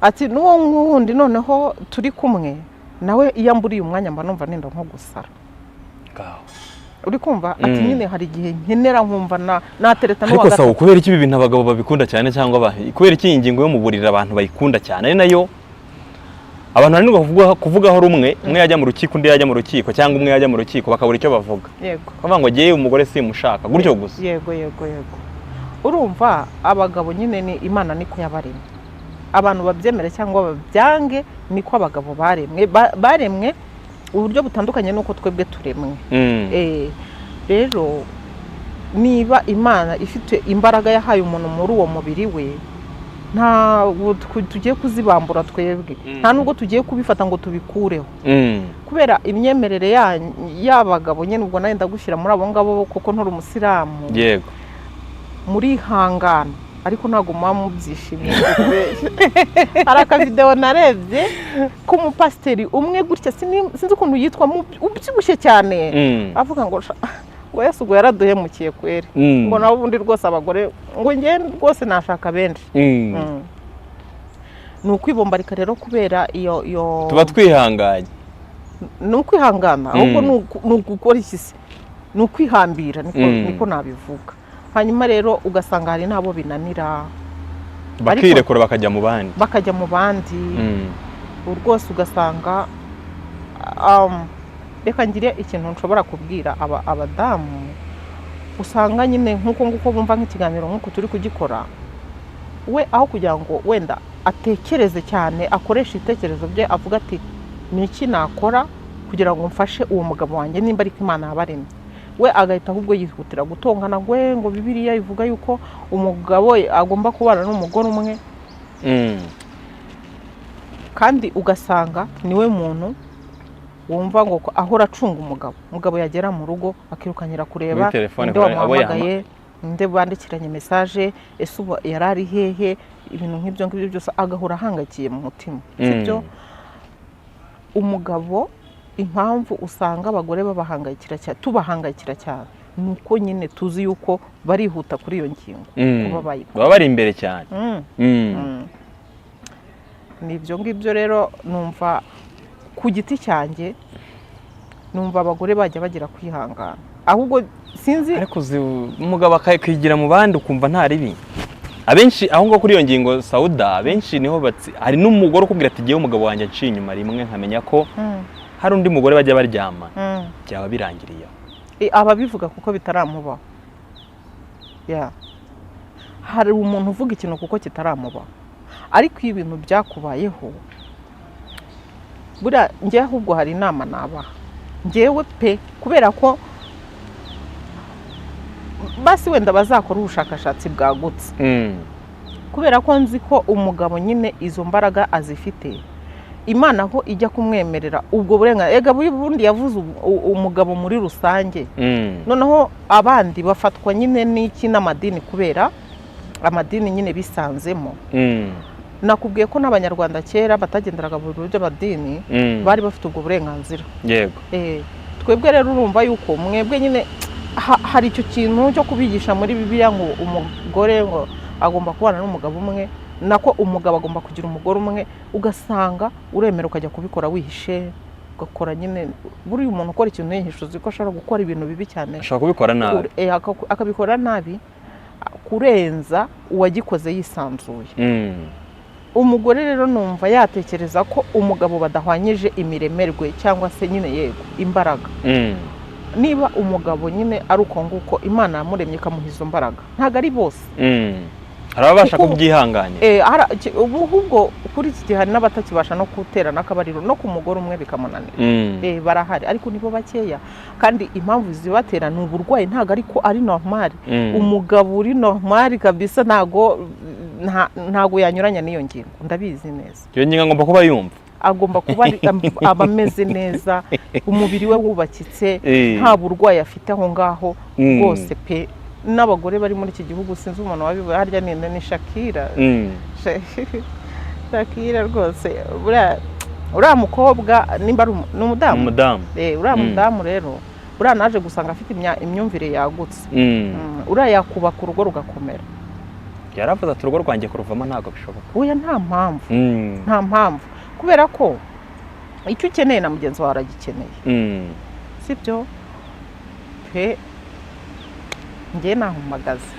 Speaker 3: Ati n'uwo wundi noneho turi kumwe nawe, iyo mburiye umwanya mba numva nenda nko gusara, uri kumva? Ati nyine hari igihe nkenera nkumva natereta
Speaker 4: n'uwa gatatu. Ariko sawa, kubera iki ibi bintu abagabo babikunda cyane, cyangwa kubera iki ingingo yo mu buriri abantu bayikunda cyane? Ari nayo abantu bari kuvugaho rumwe, umwe yajya mu rukiko undi yajya mu rukiko, cyangwa umwe yajya mu rukiko bakabura icyo bavuga.
Speaker 3: Yego.
Speaker 4: Bavuga ngo ngiye umugore simushaka, gutyo gusa.
Speaker 3: Yego. Urumva abagabo nyine ni Imana niko yabaremye, abantu babyemere cyangwa babyange, niko abagabo baremwe uburyo butandukanye nuko twebwe turemwe. Rero niba Imana ifite imbaraga yahaye umuntu muri uwo mubiri we, ntabwo tugiye kuzibambura twebwe, nta nubwo tugiye kubifata ngo tubikureho, kubera imyemerere y'abagabo nyine. Ubwo nawe ndagushyira muri abo ngabo kuko nturi umusilamu.
Speaker 4: Yego.
Speaker 3: Muri hangana ariko ntabwo muba mubyishimiye hari akavidewo narebye k'umupasiteri umwe gutya sinzi ukuntu yitwa ubyibushye cyane avuga ngo Yesu ubwo yaraduhemukiye kweri ngo nawe ubundi rwose abagore ngo njye rwose nashaka benshi ni ukwibombarika rero kubera iyo
Speaker 4: tuba twihanganye
Speaker 3: ni ukwihangana ahubwo ni ugukora iki se ni ukwihambira niko nabivuga hanyuma rero ugasanga hari n'abo binanira
Speaker 4: bakirekura bakajya mu bandi
Speaker 3: rwose ugasanga reka ngire ikintu nshobora kubwira abadamu usanga nyine nk'uko nguko bumva nk'ikiganiro nk'uko turi kugikora we aho kugira ngo wenda atekereze cyane akoresha ibitekerezo bye avuga ati ni iki nakora kugira ngo mfashe uwo mugabo wanjye nimba ariko Imana yabaremye we agahita ahubwo yihutira gutongana ngo Bibiliya ivuga yuko umugabo agomba kubana n'umugore umwe kandi ugasanga niwe muntu wumva ngo ahora acunga umugabo yagera mu rugo akirukanyira kureba nde wamuhamagaye nde bandikiranye message ese ubu yarari hehe ibintu nk'ibyo ngibyo byose agahora ahangakiye mu mutima sibyo umugabo impamvu usanga abagore tubahangayikira cyane nuko nyine tuzi yuko barihuta kuri iyo ngingo
Speaker 4: baba bari imbere cyane
Speaker 3: nibyo ngibyo rero numva ku giti cyanjye numva abagore bajya bagira kwihangana ahubwo sinzi
Speaker 4: ariko umugabo akakwigira mu bandi ukumva nta ribi abenshi aho ngo kuri iyo ngingo Sauda abenshi niho hari n'umugore ukubwira ati giye umugabo wanjye aciye inyuma rimwe nkamenya ko hari undi mugore bajya baryama byaba birangiriye
Speaker 3: ababivuga kuko bitaramubaho hari umuntu uvuga ikintu kuko kitaramubaho ariko iyo ibintu byakubayeho buriya njye ahubwo hari inama nabaha njyewe pe kubera ko basi wenda bazakora ubushakashatsi bwagutse kubera ko nzi ko umugabo nyine izo mbaraga azifite Imana aho ijya kumwemerera ubwo burenganzira bundi yavuze umugabo muri rusange noneho abandi bafatwa nyine n'iki n'amadini kubera amadini nyine bisanzemo nakubwiye ko n'abanyarwanda kera batagenderaga mu buryo bw'amadini bari bafite ubwo burenganzira
Speaker 4: yego
Speaker 3: twebwe rero urumva yuko mwebwe nyine hari icyo kintu cyo kubigisha muri Bibiliya ngo umugore ngo agomba kubana n'umugabo umwe nako umugabo agomba kugira umugore umwe ugasanga uremera ukajya kubikora wihishe ugakora nyine buriya umuntu ukora ikintu yihishe uzi ko ashobora gukora ibintu bibi cyane
Speaker 4: ashobora kubikora nabi
Speaker 3: akabikora nabi kurenza uwagikoze yisanzuye umugore rero numva yatekereza ko umugabo badahwanyije imiremerwe cyangwa se nyine yego imbaraga niba umugabo nyine ari uko nguko Imana yamuremye ikamuha izo mbaraga ntabwo ari bose
Speaker 4: arabasha kubyihanganya
Speaker 3: ahubwo kuri iki gihe hari n'abatakibasha no guterana akabariro no ku mugore umwe bikamunanira barahari ariko nibo bakeya kandi impamvu zibatera ni uburwayi ntabwo ariko ari normal umugabo uri normal kabisa ntago yanyuranya n'iyo ngingo ndabizi neza
Speaker 4: iyo ngingo agomba kuba yumva
Speaker 3: agomba kuba abameze neza umubiri we wubakitse nta burwayi afite aho ngaho rwose pe n'abagore bari muri iki gihugu sinzi umuntu wabivuye harya ni Shakira Shakira rwose uriya mukobwa nimba ni umudamu uriya mudamu rero uriya naje gusanga afite imyumvire yagutse uriya yakubaka urugo rugakomera
Speaker 4: yaravuze ati urugo rwanjye kuruvamo ntabwo bishoboka
Speaker 3: oya nta mpamvu kubera ko icyo ukeneye na mugenzi wawe aragikeneye sibyo pe njye nahumagaze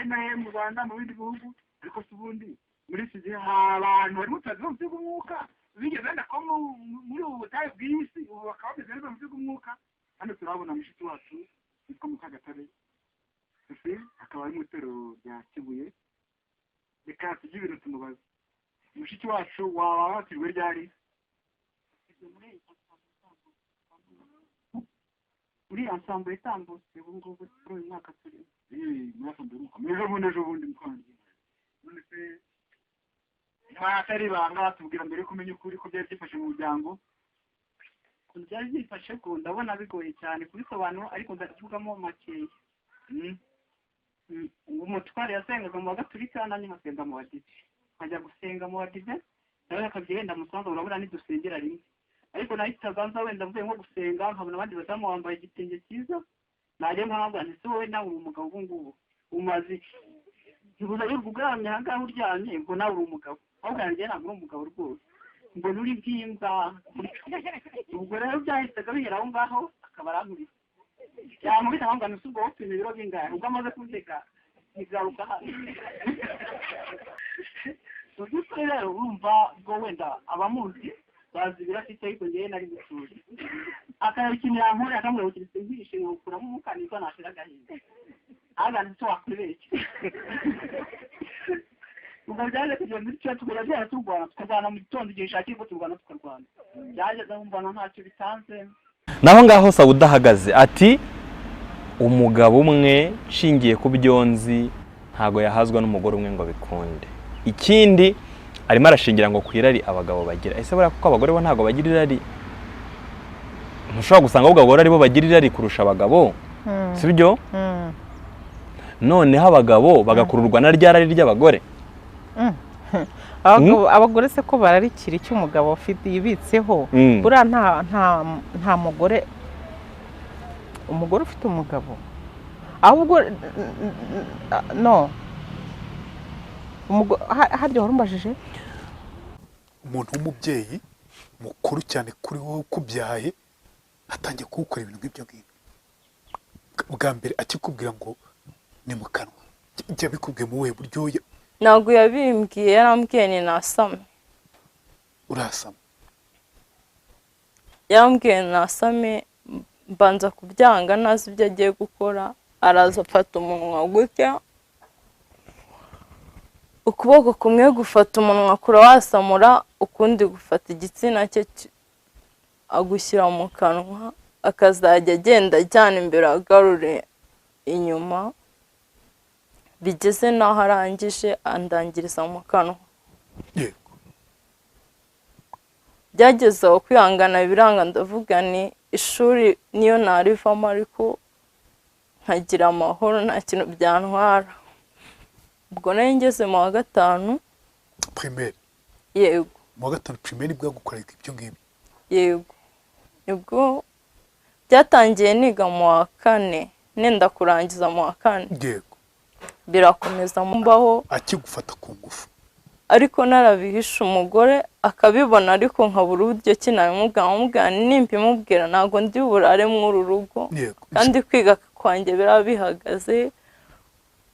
Speaker 16: nahe mu Rwanda mu bindi bihugu ariko si ubundi muri iki gihe abantu bari mutazi mu by'umwuka bigeze wenda ko muri ubu butayu bw'isi ubu bakaba bameze neza mu by'umwuka hano turabona mushiki wacu witwa Mukagatare akaba ari mu itorero rya Kibuye reka tujye ibintu tumubaza mushiki wacu waba watirwe ryari muri ensemble itambutse ubu ngubu kuri uyu mwaka turi ejo bundi mukwangiye none se atari ibanga tubwira mbere yo kumenya ukuri ko byari byifashe mu muryango
Speaker 17: ukuntu byari byifashe ko ndabona bigoye cyane kubisobanura ariko ndavugamo makeya umutware yasengaga mu wa gatulika nanjye nkasenga mu wa dive nkajya gusenga mu wa dive nawe akabye wenda musanze urabona nidusengera rimwe ariko nahitaga nza wenda mvuye nko gusenga nkabona abandi badamu bambaye igitenge cyiza najya nkababwira nti se wowe nawe uri umugabo ubu ngubu umaze iki ntibuza y'urwo ugaramye aha ngaha uryamye ngo nawe uri umugabo ahubwo yanjye ntabwo uri umugabo rwose ngo nturi bw'imbwa ubwo rero byahitaga bihera aho ngaho akaba arankubita yankubita aho ngaho ubwo wapima ibiro bingahe ubwo amaze kuntega ntigaruka hano mu by'ukuri rero urumva bwo wenda abamuzi bazi birafite ariko njyewe nari gutuza akareba ikintu yankorera akamubwira ngo kiretse nkishe ngukuramo umwuka niko nashira agahinda ahagana icyo wakwibeshya ubwo byaje kugenda bityo tukajya byara tukarwana mu gitondo igihe ishakiye ko turwana tukarwana byageze aho mbona ntacyo bitanze
Speaker 4: naho ngaho Sawuda ahagaze ati umugabo umwe nshingiye ku byonzi ntago yahazwa n'umugore umwe ngo bikunde ikindi arimo arashingira ngo kwirari abagabo bagira ese buriya kuko abagore bo ntago bagira irari ntushobora gusanga abagabo aribo bagira irari kurusha abagabo sibyo noneho abagabo bagakururwa na ryarari ry'abagore
Speaker 3: abagore se ko bararikira icyo umugabo ufite yibitseho buriya nta mugore ufite umugabo ahubwo no harya warumbajije
Speaker 2: umuntu w'umubyeyi mukuru cyane kuri wowe ukubyaye atangiye kuwukora ibintu nk'ibyo ngibyo bwa mbere akikubwira ngo ni mu kanwa jya bikubwiye mu buhe buryo
Speaker 11: ntabwo yabimbwiye yarambwiye ni nasame
Speaker 2: urasama
Speaker 11: yarambwiye nasame mbanza kubyanga ntazi ibyo agiye gukora araza afata umunwa gutya ukuboko kumwe gufata umunwa kurawasamura ukundi gufata igitsina cye agushyira mu kanwa akazajya agenda ajyana imbere agarure inyuma bigeze naho arangije andangiriza mu kanwa byageze aho kwihangana biranga ndavuga ni ishuri niyo narivamo ariko nkagira amahoro nta kintu byantwara ubwo nari ngeze mu wa gatanu
Speaker 2: primaire
Speaker 11: yego
Speaker 2: mu wa gatanu primaire nibwo yagukoreye ibyo ngibyo
Speaker 11: yego nibwo byatangiye niga mu wa kane nenda kurangiza mu wa kane
Speaker 2: yego
Speaker 11: birakomeza mbaho
Speaker 2: akigufata ku ngufu
Speaker 11: ariko narabihisha umugore akabibona ariko nkabura uburyo kinabimubwira nimba imubwira ntabwo ndi burare mw'uru rugo kandi kwiga kwanjye biraba bihagaze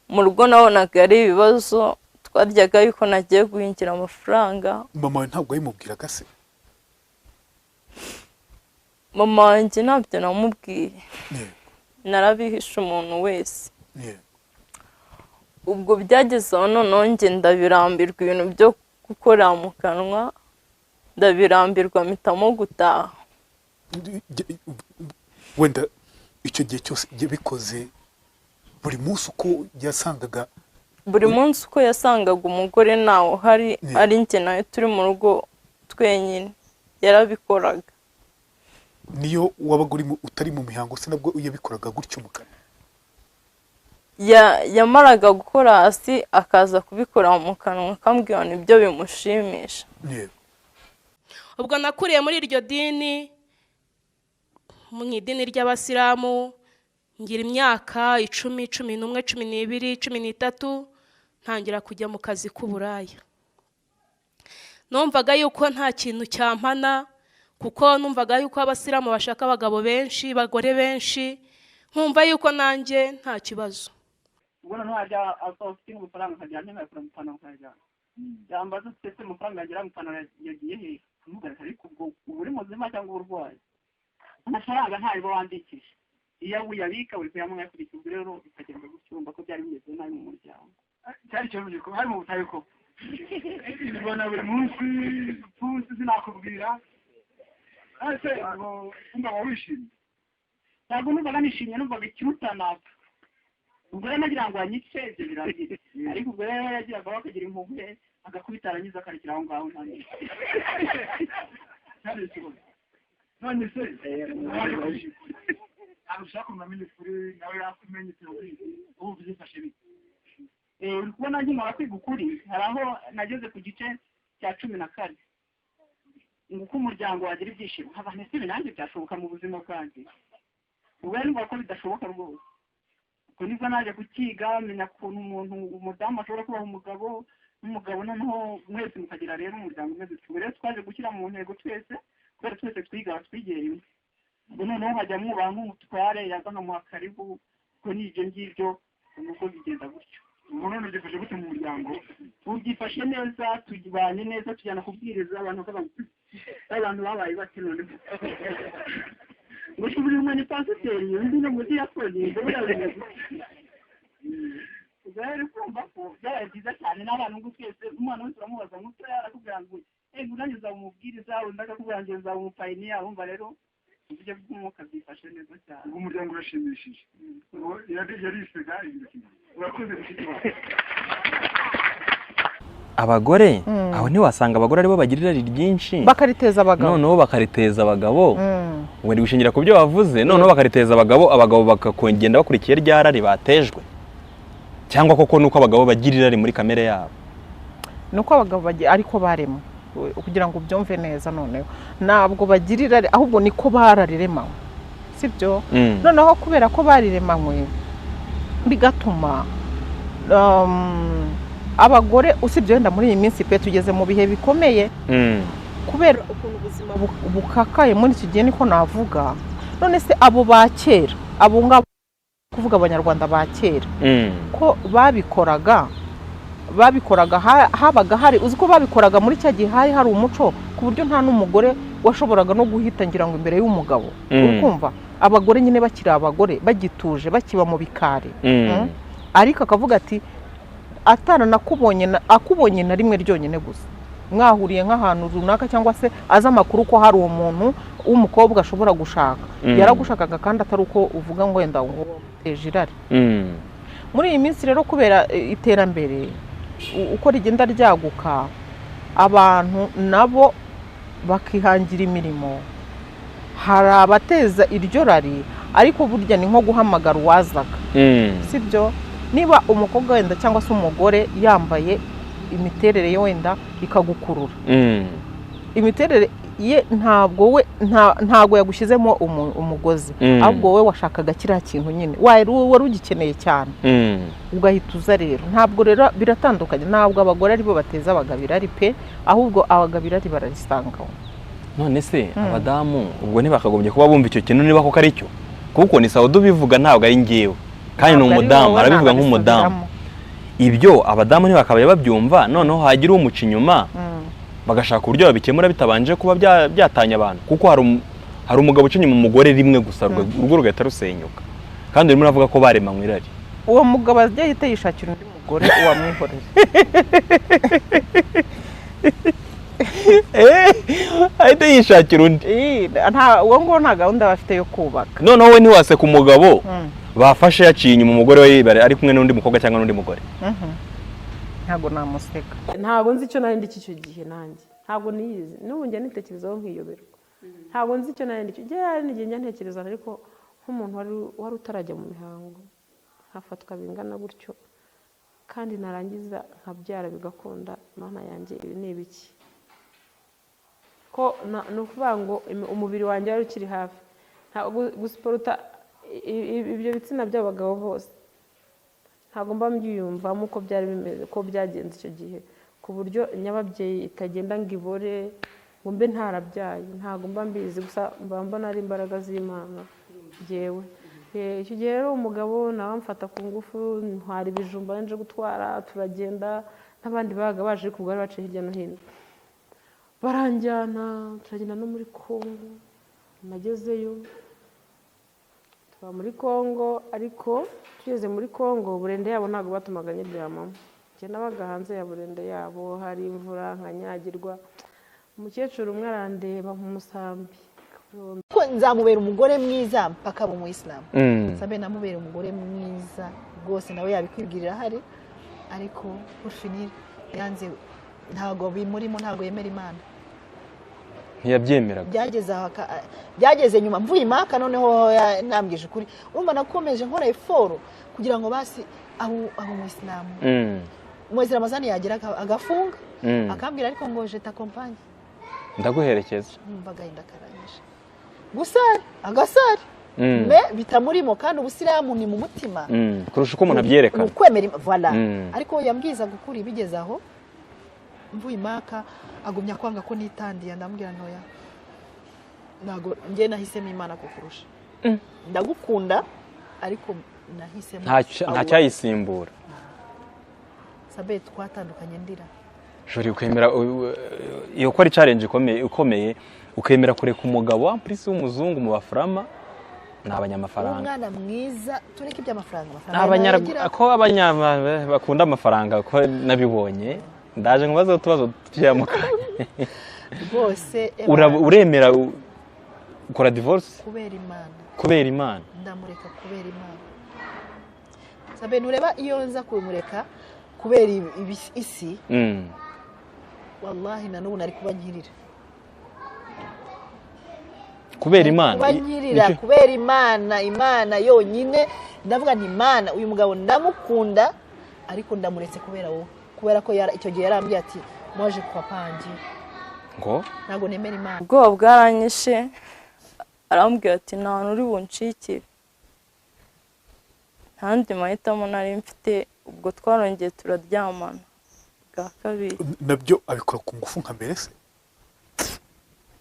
Speaker 11: mu rugo nabonaga ari ibibazo twaryaga yuko nagiye guhingira amafaranga
Speaker 2: mama we ntabwo yimubwiraga se
Speaker 11: mama wanjye ntabyo namubwiye narabihisha umuntu wese ubwo byageze aho noneho njye ndabirambirwa ibintu byo gukorera mu kanwa ndabirambirwa mpitamo gutaha
Speaker 2: wenda icyo gihe cyose bikoze buri munsi uko yasangaga
Speaker 11: buri munsi uko yasangaga umugore nawe hari ari njye nawe turi mu rugo twenyine yarabikoraga
Speaker 2: niyo wabaga utari mu mihango se nabwo yabikoraga gutyo mu kanwa
Speaker 11: yamaraga gukora hasi akaza kubikora mu kanwa akambwira nibyo bimushimisha
Speaker 7: ubwo nakuriye muri iryo dini mu idini ry'abasilamu ngira imyaka 10, 11, 12, 13 ntangira kujya mu kazi k'uburaya numvaga yuko nta kintu cyampana kuko numvaga yuko abasilamu bashaka abagabo benshi bagore benshi nkumva yuko nanjye nta kibazo
Speaker 17: ubwo ntwajya afite amafaranga akajya nyine akora mu panaro akajya yambaza se amafaranga yagira mu panaro yagiye he kumugara ariko ubwo uri muzima cyangwa uburwayi amafaranga ntayo wandikisha iyo uyabika uri kuyamwe kuri cyo rero ikagenda gucyumba ko byari bimeze nabi mu muryango cyari cyo ko hari mu butayu ko ibona buri munsi sinakubwira ase ngo umba wishimye ntabwo numvaga nishimye numvaga ikirutanaka ubwo rero nagira ngo anyice ibyo birangiye ariko ubwo rero yagiraga bakagira impuhwe agakubita arangiza akarekera aho ngaho ntangiye none se ushaka kumenya ukuri nawe yakumenye ubu byifashe bite uri kubona nkimara kwiga ukuri hari aho nageze ku gice cya 14 ngo uko umuryango wagira ibyishimo abantu ese nanjye byashoboka mu buzima bwanjye ubwo numva ko bidashoboka rwose ubwo nibwo naje kukiga menya ukuntu umuntu umudamu ashobora kubaha umugabo n'umugabo noneho mwese mukagira rero umuryango umeze utyo rero twaje gushyira mu ntego twese kubera twese twiga twigiye rimwe ubwo noneho hajya mwubaha nk'umutware yaza nkamuha karibu ubwo n'ibyo ngibyo nuko bigenda gutyo ubu none byifashe gute mu muryango tubyifashe neza tubanye neza tujyana kubwiriza abantu abantu babaye bati none ngo buri umwe ni pasiteri undi no muri yakoni ngo birabe ubwo kumva ko byari byiza cyane n'abantu ngo twese umwana wese uramubaza muto yarakubwira ngo unanyuza umubwiriza undi akakubwira ngo nza umupayiniya wumva rero uburyo bw'umwuka byifashe neza cyane
Speaker 16: umuryango urashimishije yarisega urakoze gufite
Speaker 4: abagore aho ntiwasanga abagore aribo bagira irari ryinshi
Speaker 3: bakariteza abagabo
Speaker 4: noneho bakariteza abagabo wari gushingira ku byo wavuze noneho bakariteza abagabo bakakongenda bakurikiye rya rari batejwe cyangwa koko nuko abagabo bagira irari muri kamere yabo
Speaker 3: nuko abagabo ariko barema kugira ngo ubyumve neza noneho ntabwo bagira irari ahubwo niko barariremanywe sibyo noneho kubera ko bariremanywe bigatuma abagore usibye wenda muri iyi minsi pe tugeze mu bihe bikomeye kubera ukuntu ubuzima bukakaye muri iki gihe niko navuga none se abo ba kera abo ngabo kuvuga abanyarwanda ba kera ko babikoraga habaga hari uzi ko babikoraga muri cya gihe hari umuco ku buryo nta n'umugore washoboraga no guhita ngira ngo imbere y'umugabo ukumva abagore nyine bakiri abagore bagituje bakiba mu bikari ariko akavuga ati akubonye na rimwe ryonyine gusa mwahuriye nk'ahantu runaka cyangwa se azi amakuru ko hari umuntu w'umukobwa ashobora gushaka yaragushakaga kandi atari uko uvuga ngo wenda ngo teje irari muri iyi minsi rero kubera iterambere uko rigenda ryaguka abantu nabo bakihangira imirimo hari abateza iryo rari ariko burya ni nko guhamagara uwazaga sibyo niba umukobwa wenda cyangwa se umugore yambaye imiterere ye wenda ikagukurura imiterere ye ntabwo yagushyizemo umugozi ahubwo wowe washakaga kiriya kintu nyine wari ugikeneye cyane ugahita uza rero ntabwo rero biratandukanye ntabwo abagore aribo bateza abagabo irari pe ahubwo abagabo irari bararisanga
Speaker 4: none se abadamu ubwo ntibakagombye kuba bumva icyo kintu niba koko ari cyo kuko ni sawa dubivuga ntabwo ari ngewe kandi ni umudamu arabivuga nk'umudamu ibyo abadamu ntibakabaye babyumva noneho hagira umuca inyuma bagashaka uburyo babikemura bitabanje kuba byatanya abantu kuko hari umugabo uca inyuma umugore rimwe gusa urugo rugahita rusenyuka kandi urimo uravuga ko baremanywe irari
Speaker 3: uwo mugabo ajya ahita yishakira undi mugore wamwihorera
Speaker 4: ahita yishakira undi
Speaker 3: uwo nguwo nta gahunda bafite yo kubaka
Speaker 4: noneho we ntiwaseka umugabo bafashe yaciye inyuma umugore we ari kumwe n'undi mukobwa cyangwa n'undi mugore
Speaker 3: ntabwo namuseka
Speaker 10: ntabwo nzi icyo nari ndi icyo gihe nanjye ntabwo niyizi n'ubu njya nitekerezaho nkiyoberwa ntabwo nzi icyo nari ndi icyo gihe n'igihe njya ntekereza ariko nk'umuntu wari utarajya mu mihango hafatwa bingana gutyo kandi narangiza nkabyara bigakunda mana yanjye ibi ni ibiki ko ni ukuvuga ngo umubiri wanjye wari ukiri hafi gusiporuta ibyo bitsina by'abagabo bose ntabwo mba mbyiyumvamo uko byari bimeze ko byagenze icyo gihe ku buryo nyababyeyi itagenda ngo ibore ngo mbe ntarabyaye ntabwo mba mbizi gusa mba mbona ari imbaraga z'Imana jyewe icyo gihe rero umugabo nawe amfata ku ngufu ntwara ibijumba nje gutwara turagenda n'abandi baga baje ku bwari baciye hirya no hino baranjyana turagenda no muri Kongo nagezeyo tuba muri Kongo ariko tugeze muri Kongo burende yabo ntabwo batumaga nyiryamamo njye nabaga hanze ya burende yabo hari imvura nkanyagirwa umukecuru umwe arandeba nk'umusambi
Speaker 13: ko nzamubera umugore mwiza mpaka aba umuyisilamu nzabe namubera umugore mwiza rwose nawe yabikwibwirira hari ariko ufinire yanze ntabwo bimurimo ntabwo yemera Imana
Speaker 4: ntiyabyemeraga.
Speaker 13: Byageze nyuma mvuye imaka noneho nambwije ukuri urumva nakomeje nkora effort kugira ngo basi abo muislamu mwezi Ramazani yagira agafunga akambwira ariko ngo je t'accompagne
Speaker 4: ndaguherekeza
Speaker 13: numvaga indakaranyije gusari agasari me bitamurimo kandi ubusiramu ni mu mutima
Speaker 4: kurusha uko umuntu abyerekana
Speaker 13: ukwemera voilà ariko yambwiza gukuri bigeze aho mvuye imaka agumya kwanga ko nitandiye ndambwira ntoya nago nge nahisemo Imana kukurusha ndagukunda ariko nahisemo
Speaker 4: nta cyayisimbura.
Speaker 13: Sabe twatandukanye ndira
Speaker 4: Jori ukemera iyo ko ari challenge ikomeye ukemera kureka umugabo wa prince w'umuzungu mu baframa n'abanyamafaranga.
Speaker 13: Umwana mwiza tureke iby'amafaranga
Speaker 4: ko abanyama bakunda amafaranga ko nabibonye ndaje nkubaza utubazo tuyamuka
Speaker 13: bose
Speaker 4: uremera ukora divorce
Speaker 13: kubera Imana ndamureka kubera Imana. Sabe nureba iyo nza kumureka kubera isi wallahi nanubu nari kuba nkirira
Speaker 4: kubera Imana
Speaker 13: kubera Imana yonyine ndavuga nti Imana uyu mugabo ndamukunda ariko ndamuretse kubera wowe kubera ko icyo gihe yarambye ati mwaje kwa pangi
Speaker 4: ngo
Speaker 13: nago nemera Imana.
Speaker 11: Ubwo bwaranyishe arambwira ati nta hantu uri buncikire ntandi mahitamo nari mfite. Ubwo twarongeye turaryamana bwa kabiri.
Speaker 2: Nabyo abikora ku ngufu nka mbere se?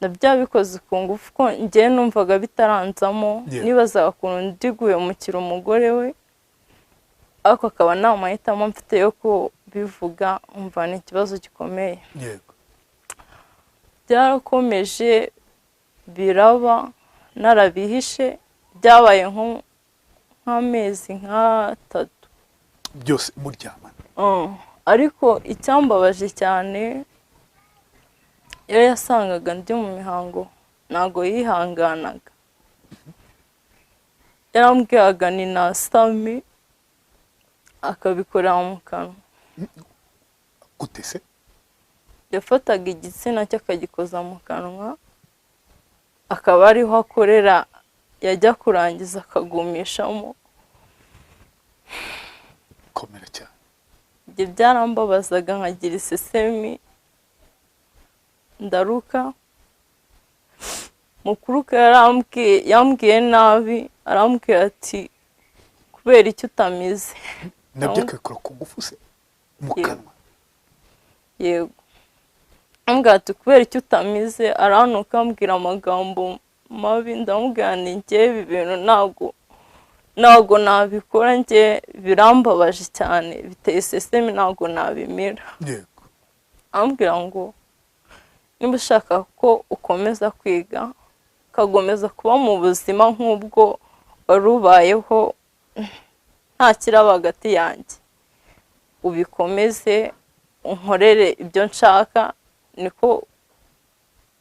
Speaker 11: Nabyo abikoze ku ngufu ko njye numvaga bitaranzamo nibazaga ukuntu ndi guhemukira umugore we ariko akaba nta mahitamo mfite yo kubivuga umva ni ikibazo gikomeye.
Speaker 2: Yego.
Speaker 11: Byarakomeje biraba narabihishe byabaye nk'amezi nk'atatu
Speaker 2: byose muryamana.
Speaker 11: Ariko icyambabaje cyane iyo yasangaga ndi mu mihango ntago yihanganaga yarambwiraga ni nasami akabikorera mu kanwa.
Speaker 2: Gute se?
Speaker 11: Yafataga igitsina cye akagikoza mu kanwa akaba ariho akorera yajya kurangiza akagumishamo.
Speaker 2: Komera cyane.
Speaker 11: Ibyo byarambabazaga nkagira isesemi ndaruka. Mukuru yambwiye nabi arambwira ati kubera icyo utamize.
Speaker 2: Nabyo akakora ku ngufu se mu kanwa?
Speaker 11: Yego. Ambwira ati kubera icyo utamize aranuka ambwira amagambo mabi ndamubwira ni njye ibi bintu ntabwo nabikora njye birambabaje cyane biteye isesemi ntabwo nabimira.
Speaker 2: Yego.
Speaker 11: Ambwira ngo niba ushaka ko ukomeza kwiga ukagomeza kuba mu buzima nk'ubwo wari ubayeho nta kiraba hagati yanjye ubikomeze unkorere ibyo nshaka niko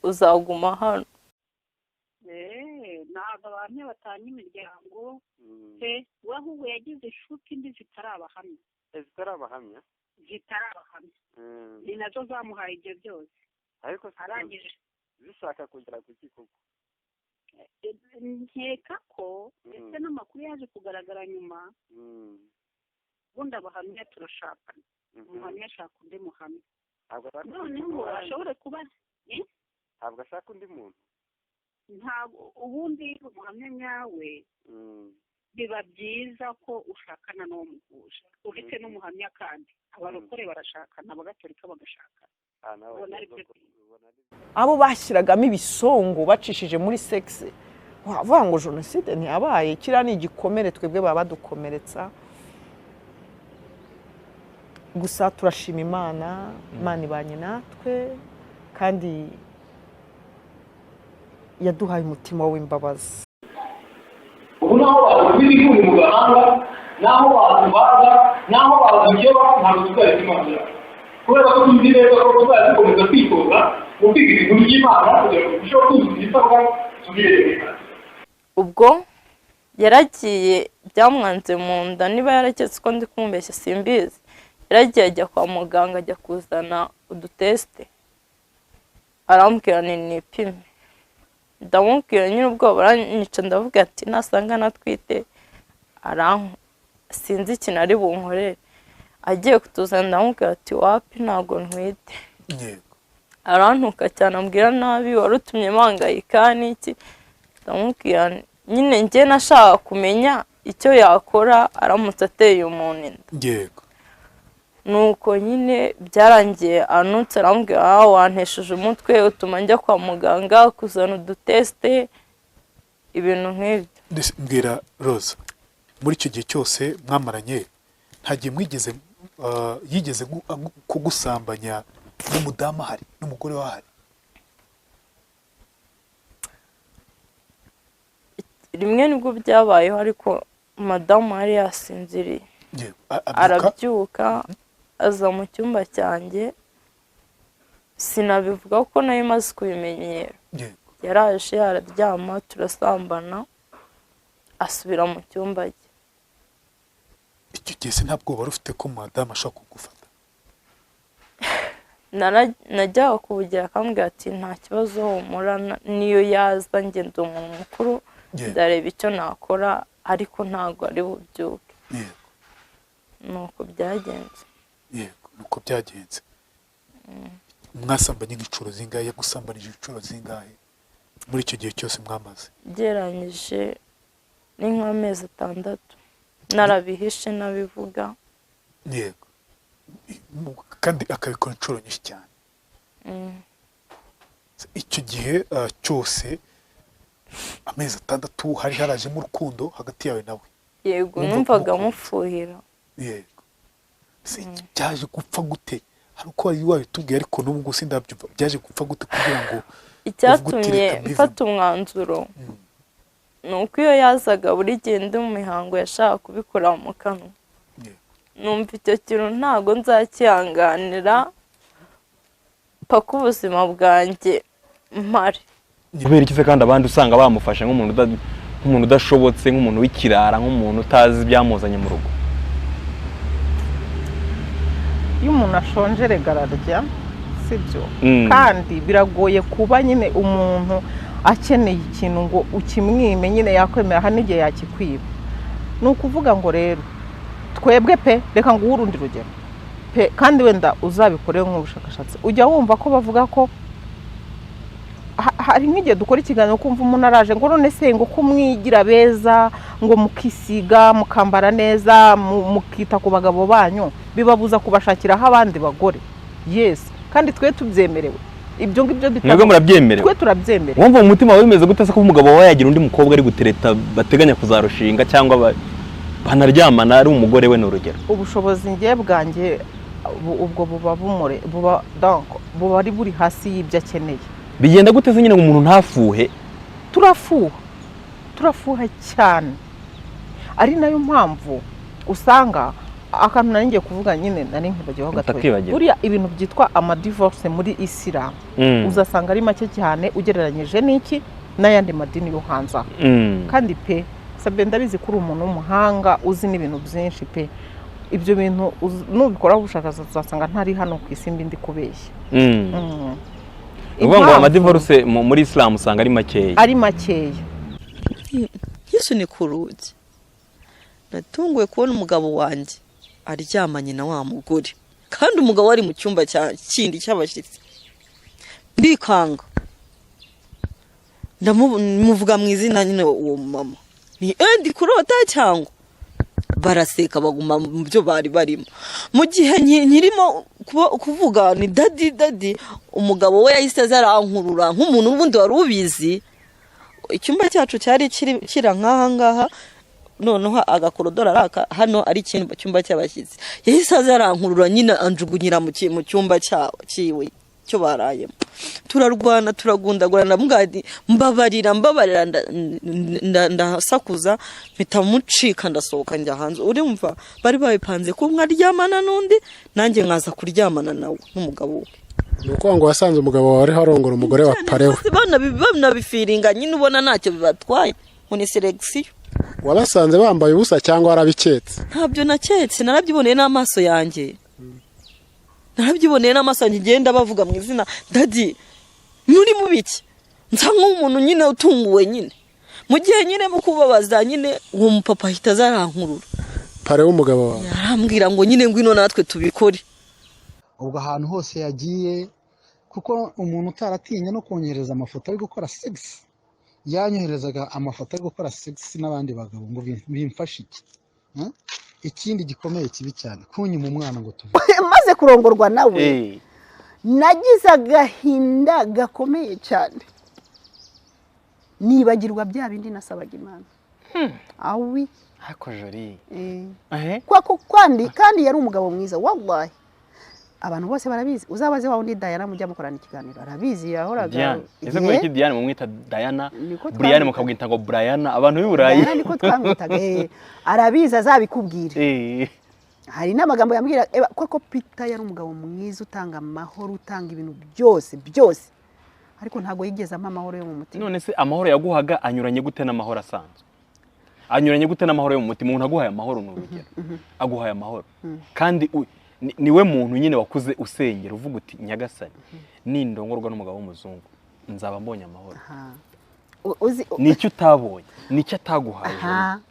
Speaker 11: uzaguma hano.
Speaker 17: Ntabwo abantu batanye imiryango pe ahubwo yagize inshuti mbi zitarabahamya ni nazo zamuhaye ibyo byose
Speaker 18: ariko
Speaker 17: arangije
Speaker 18: zishaka kugera ku kikuko.
Speaker 17: Nkeka ko ndetse n'amakuru yaje kugaragara nyuma ubundi abahamya turashakana umuhamya ashaka undi muhamya noneho ashobore kuba
Speaker 18: ntabwo ashaka undi muntu.
Speaker 17: ntabwo ubundi umuhamya nyawe biba byiza ko ushakana n'uwo muhuje uretse n'umuhamya kandi abarokore barashakana abagatolika bagashakana.
Speaker 3: abo bashyiragamo ibisongo bacishije muri sexe wavuga ngo jenoside ntiyabaye kiriya ni igikomere twebwe baba badukomeretsa gusa turashima Imana ibanye natwe kandi yaduhaye umutima w'imbabazi.
Speaker 19: ubu naho abantu b'ibiguri mu gahanga naho abantu baza naho bazugeba ntabwo tuzahita imana kubera ko tuzi neza ko tuzajya dukomeza kwitoza mu kwiga ibintu by'Imana kugira ngo turusheho kuzuza ibisabwa tubirebe.
Speaker 11: Ubwo yaragiye byamwanze mu nda niba yaraketse ko ndi kumubeshya simbizi yaragiye ajya kwa muganga ajya kuzana uduteste arambwira ni nipime, ndamubwira nyine ubwoba buranyica, ndavuga ati nasanga natwite sinzi ikintu ari bunkorere. Agiye kutuzana ndamubwira ati wapi ntabwo ntwite. Arantuka cyane ambwira nabi, warutumye mpangayika n'iki. Ndamubwira nyine njye nashaka kumenya icyo yakora aramutse ateye umuntu inda. Nuko nyine byarangiye anutse arambwira wantesheje umutwe utuma njya kwa muganga kuzana uduteste ibintu nk'ibyo.
Speaker 2: Mbwira Rose, muri icyo gihe cyose mwamaranye ntagiye mwigeze yigeze kugusambanya n'umudamu ahari n'umugore wahari?
Speaker 11: Rimwe nibwo byabayeho, ariko madamu yari yasinziriye, arabyuka aza mu cyumba cyanjye, sinabivuga kuko nayo maze kubimenyera. Yaraje araryama turasambana asubira mu cyumba cye.
Speaker 2: Icyo gihe nta bwoba wari ufite ko madamu ashaka kugufata?
Speaker 11: Najyaga kubugira akambwira ati nta kibazo humura, niyo yaza njye ndi umuntu mukuru ndareba icyo nakora, ariko ntabwo ari bubyuke. Nuko byagenze.
Speaker 2: Nuko byagenze. Mwasambanye nk'inshuro zingahe? Yagusambanije inshuro zingahe muri icyo gihe cyose mwamaze?
Speaker 11: Geranyije ni nk'amezi 6, narabihishe nabivuga.
Speaker 2: Yego. Kandi akabikora inshuro nyinshi cyane. Icyo gihe cyose amezi 6 hari harajemo urukundo hagati yawe nawe?
Speaker 11: Yego, numvaga mufuhira.
Speaker 2: Yego. Byaje gupfa gute? Hari uko wari wabitubwiye ariko n'ubwo sindabyumva. Byaje gupfa gute kugira ngo
Speaker 11: icyatumye mfata umwanzuro nuko iyo yazaga buri gihe ndi mu mihango yashaka kubikora mu kanwa. Numva icyo kintu ntago nzakihanganira paka ubuzima bwanjye mpari.
Speaker 4: Kubera iki se kandi abandi usanga bamufashe nk'umuntu udashobotse, nk'umuntu w'ikirara, nk'umuntu utazi ibyamuzanye mu rugo?
Speaker 3: Iyo umuntu ashonje regararya, sibyo? Kandi biragoye kuba nyine umuntu akeneye ikintu ngo ukimwime nyine yakwemera, hano igihe yakikwiba. Ni ukuvuga ngo rero twebwe pe, reka nguhe urundi rugero pe, kandi wenda uzabikoreho nk'ubushakashatsi. Ujya wumva ko bavuga ko hari nk'igihe dukora ikiganiro kumva umuntu araje ngo none se ngo kumwigira beza, ngo mukisiga mukambara neza mukita ku bagabo banyu bibabuza kubashakiraho abandi bagore. Yes, kandi twe tubyemerewe. Ibyo ngibyo
Speaker 4: Mwebwe murabyemerewe?
Speaker 3: Twe turabyemerewe.
Speaker 4: Wumva mu mutima wawe bimeze gute se ko umugabo wawe yagira undi mukobwa ari gutereta bateganya kuzarushinga cyangwa banaryamana ari umugore we n'urugero?
Speaker 3: Ubushobozi ngiye bwanjye ubwo buba ari buri hasi y'ibyo akeneye.
Speaker 4: Bigenda gute se nyine ngo umuntu ntafuhe?
Speaker 3: Turafuha cyane. Ari nayo mpamvu usanga akantu naringiye kuvuga nyine nari nkibagiyeho gatoya. Buriya ibintu byitwa amadivorce muri Islam uzasanga ari make cyane ugereranyije n'iki n'ayandi madini yo hanze. Kandi pe sabe ndabizi kuri umuntu w'umuhanga uzi n'ibintu byinshi pe. Ibyo bintu nubikora ubushakashatsi uzasanga ntari hano ku isi ndi kubeshya.
Speaker 4: Uvuga ngo amadivorce muri Islam usanga ari makeya.
Speaker 3: Ari makeya.
Speaker 20: Yesu ni kurugi. Natunguwe kubona umugabo wanjye aryamanye na wa mugore, kandi umugabo ari mu cyumba kindi cy'abashyitsi. Ndikanga, ndamuvuga mu izina nyine uwo mama, ni ndi kurota cyangwa? Baraseka baguma mu byo bari barimo. Mu gihe nkirimo kuvuga ni dadi, umugabo we yahise arankurura nk'umuntu ubundi wari ubizi. Icyumba cyacu cyari kira nk'aha ngaha, noneho agakorodora araka hano ari ikintu cyumba cy'abashyitsi. Yahise arankurura nyine anjugunyira mu cyumba cyiwe cyo barayemo. Turarwana turagundagurana, mbwadi mbabarira ndasakuza, mpita mucika ndasohoka njya hanze. Urumva bari babipanze ko mwaryamana n'undi, nanjye nkaza kuryamana nawe n'umugabo we.
Speaker 21: Nuko ngo wasanze umugabo wawe harongora umugore wa parewe.
Speaker 20: Bana bifiringa nyine ubona ntacyo bibatwaye. Muri selection
Speaker 21: wabasanze bambaye ubusa cyangwa warabiketse?
Speaker 20: Ntabyo naketse, narabyiboneye n'amaso yanjye. Narabyiboneye n'amaso yanjye, ngenda bavuga mu izina dadi. muri mu biki nsa nk'umuntu nyine utunguwe nyine mu gihe nyine mu kubabaza nyine uwo mupapa ahita azarankurura
Speaker 21: pare w'umugabo wawe
Speaker 20: arambwira ngo nyine ngwino natwe tubikore.
Speaker 1: ubwo ahantu hose yagiye kuko umuntu utaratinye no kongereza amafoto ari gukora sex yanyoherezaga amafoto ari gukora sex n'abandi bagabo ngo bimfashe iki. Ikindi gikomeye kibi cyane kunyuma umwana ngo tuve
Speaker 22: maze kurongorwa nawe nagize agahinda gakomeye cyane nibagirwa bya bindi nasabaga Imana. Awi
Speaker 4: hako jori
Speaker 22: kandi yari umugabo mwiza wallahi abantu bose barabizi uzabaze wawe ndi Diana mujya mukorana ikiganiro arabizi yahoraga
Speaker 4: ese ko iki Diana mumwita Diana Brian mukabwita ngo Brian abantu b'Iburayi
Speaker 22: niko twamwitaga arabizi azabikubwira. Hari n'amagambo yambwira koko Peter yari umugabo mwiza utanga amahoro utanga ibintu byose ariko ntago yigeze amahoro yo mu mutima.
Speaker 4: None se amahoro yaguhaga anyuranye gute n'amahoro asanzwe? Anyuranye gute n'amahoro yo mu mutima? Umuntu aguhaye amahoro n'urugero aguhaye amahoro kandi niwe muntu nyine wakuze usengera uvuga uti Nyagasani nindongorwa n'umugabo w'umuzungu nzaba mbonye amahoro. Nicyo utabonye nicyo ataguhaye.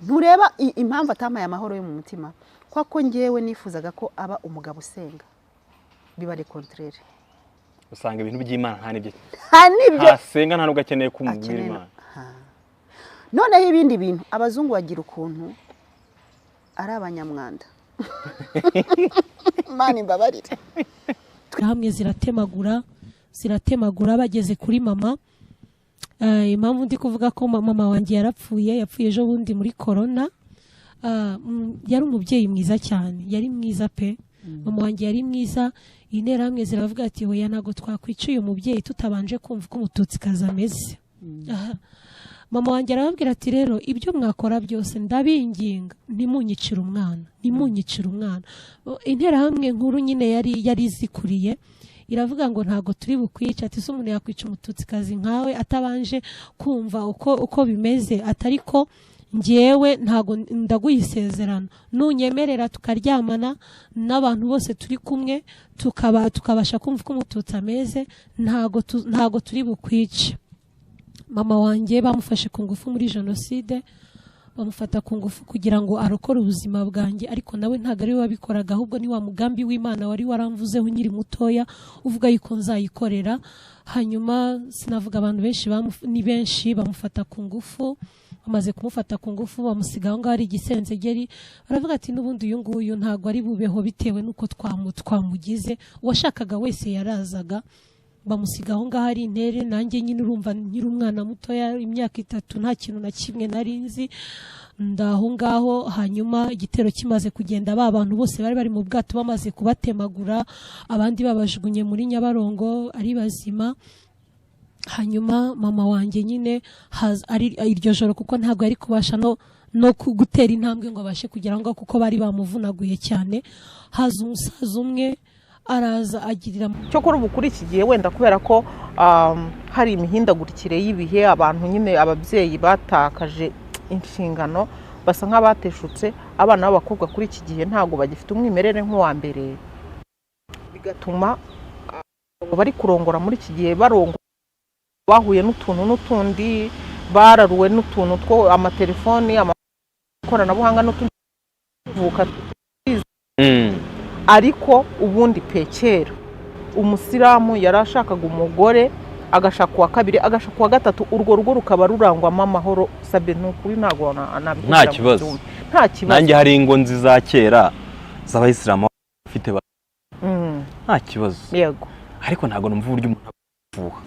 Speaker 22: Ntureba impamvu atamaye amahoro yo mu mutima kwako ngewe nifuzaga ko aba umugabo usenga biba le contraire.
Speaker 4: Usanga ibintu by'Imana nta nibyo asenga nta nubwo akeneye kumubwira Imana.
Speaker 22: Noneho ibindi bintu abazungu bagira ukuntu ari abanyamwanda. Imana imbabarire.
Speaker 23: Hamwe ziratemagura bageze kuri mama. Impamvu ndi kuvuga ko mama wanjye yapfuye ejo bundi muri corona. Yari umubyeyi mwiza cyane yari mwiza pe. Mama wanjye yari mwiza interahamwe ziravuga ati hoya ntago twakwica uyu mubyeyi tutabanje kumva ko umututsi kaza ameze. Mama wanjye arababwira ati rero ibyo mwakora byose ndabinginga ntimunyicira umwana. Interahamwe nkuru nyine yari zikuriye iravuga ngo ntago turi bukwica ati se umuntu yakwica umututsi kazi nkawe atabanje kumva uko bimeze atariko ngewe ntago ndaguyisezerano nunyemerera tukaryamana n'abantu bose turi kumwe tukabasha kumva ko umututsi ameze ntago turi bukwica. Mama wanjye bamufashe ku ngufu muri jenoside bamufata ku ngufu kugira ngo arokore ubuzima bwanjye ariko nawe ntago ari we wabikoraga ahubwo ni wa mugambi w'Imana wari waramvuzeho nyiri mutoya uvuga yuko nzayikorera. Hanyuma sinavuga abantu benshi bamufata ku ngufu bamaze kumufata ku ngufu bamusigaho ngaho ari igisenzegeri baravuga ati n'ubundi uyu nguyu ntago ari bubeho bitewe n'uko twamugize uwashakaga wese yarazaga bamusigaho ngaho ari intere nanjye nyine urumva nkiri umwana mutoya imyaka 3 nta kintu na kimwe narinzi ndaho ngaho. Hanyuma igitero kimaze kugenda abantu bose bari mu bwato bamaze kubatemagura abandi babajugunye muri Nyabarongo ari bazima. Hanyuma mama wanjye nyine ari iryo joro kuko ntabwo yari kubasha no gutera intambwe ngo abashe kugira ngo kuko bari bamuvunaguye cyane. Haza umusaza umwe araza agirira
Speaker 3: cyo kuri ubu kuri iki gihe wenda kubera ko hari imihindagurikire y'ibihe abantu nyine ababyeyi batakaje inshingano basa nk'abateshutse abana b'abakobwa kuri iki gihe ntago bagifite umwimerere nk'uwa mbere bigatuma bari kurongora muri iki gihe barongora bahuye n'utuntu n'utundi bararuwe n'utuntu two amatelefoni amakoranabuhanga n'utundi vuka ariko ubundi pekera umusilamu yarashakaga umugore agashaka wa kabiri agashaka wa gatatu urwo rugo rukaba rurangwamo amahoro sabe n'ukuri ntago
Speaker 4: nta kibazo nanjye hari ingo nziza kera z'abayisilamu bafite nta kibazo
Speaker 3: yego
Speaker 4: ariko ntago numva uburyo umuntu avuga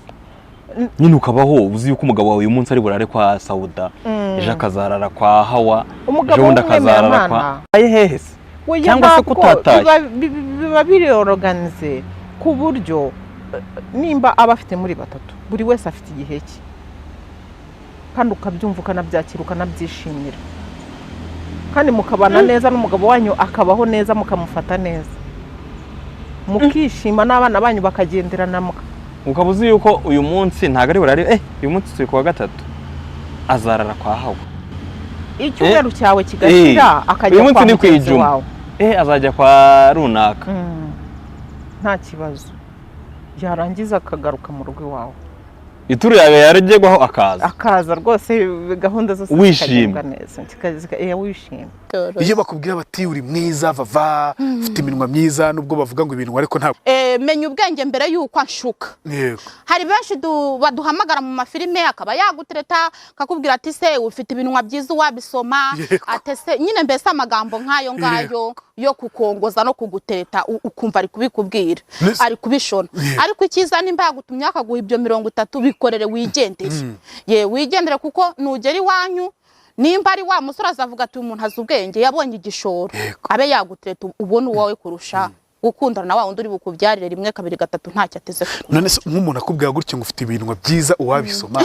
Speaker 4: nyine ukabaho uzi yuko umugabo wawe uyu munsi ari burare kwa Sauda ejo akazarara kwa Hawa ejo wundi akazarara kwa ayehese cyangwa se kutataye
Speaker 3: biba biriorganize ku buryo nimba abafite muri batatu buri wese afite igihe cye kandi ukabyumva ukanabyakira ukanabyishimira kandi mukabana neza n'umugabo wanyu akabaho neza mukamufata neza mukishima n'abana banyu bakagenderana
Speaker 4: ukaba uzi yuko uyu munsi ntago ari burare uyu munsi turi kuwa gatatu azarara kwa Hawa
Speaker 3: icyumweru cyawe kigashira akajya kwa mugenzi wawe
Speaker 4: azajya kwa runaka
Speaker 3: nta kibazo yarangiza akagaruka mu rugo iwawe
Speaker 4: ituru yawe yaragegwaho
Speaker 3: akaza rwose gahunda zose
Speaker 4: wishimye
Speaker 3: neza wishimye.
Speaker 5: iyo bakubwira bati uri mwiza vava ufite iminwa myiza nubwo bavuga ngo ibintu ariko ntabwo
Speaker 6: menya ubwenge mbere yuko anshuka.
Speaker 5: yego
Speaker 6: hari benshi baduhamagara mu mafilime akaba yagutereta akakubwira ati se ufite ibinwa byiza wabisoma ate se nyine mbese amagambo nk'ayo ngayo yo kukongoza no kugutereta ukumva ari kubikubwira ari kubishona ariko icyiza nimba yagutumye akaguha ibyo 30 bikorere wigendere wigendere kuko nugera iwanyu nimba ari wa musore azavuga ati umuntu azi ubwenge yabonye igishoro abe yagutereta ubona uwawe kurusha gukundana na wa wundi uri bukubyarire 1 2 3 ntacyo ateze.
Speaker 5: none se nk'umuntu akubwira gutyo ngo ufite ibintu byiza uwabisoma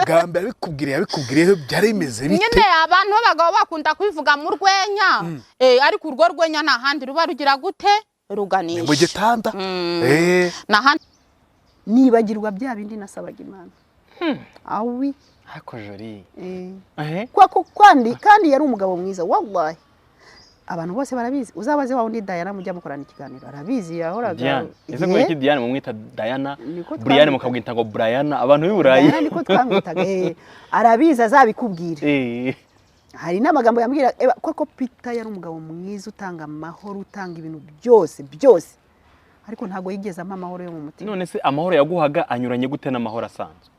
Speaker 5: gambe yabikubwiriye byari bimeze bite?
Speaker 6: nyine abantu b'abagabo bakunda kubivuga mu rwenya ariko urwo rwenya nta handi ruba rugira gute ruganisha
Speaker 5: mu gitanda
Speaker 6: nahandi
Speaker 22: nibagirwa bya bindi nasabaga Imana awi
Speaker 4: ariko jori
Speaker 22: kandi yari umugabo mwiza wallahi abantu bose barabizi uzabaze wa undi Diana mujya mukorana ikiganiro arabizi yahoraga
Speaker 4: ese ngo iki Diana mumwita Diana Brian mukabwita ngo Brian abantu b'Iburayi
Speaker 22: Diana niko twamwitaga arabizi azabikubwira hari n'amagambo yambwira koko Peter yari umugabo mwiza utanga amahoro utanga ibintu byose ariko ntago yigeze amahoro yo mu mutima.
Speaker 4: none se amahoro yaguhaga anyuranye gute n'amahoro asanzwe?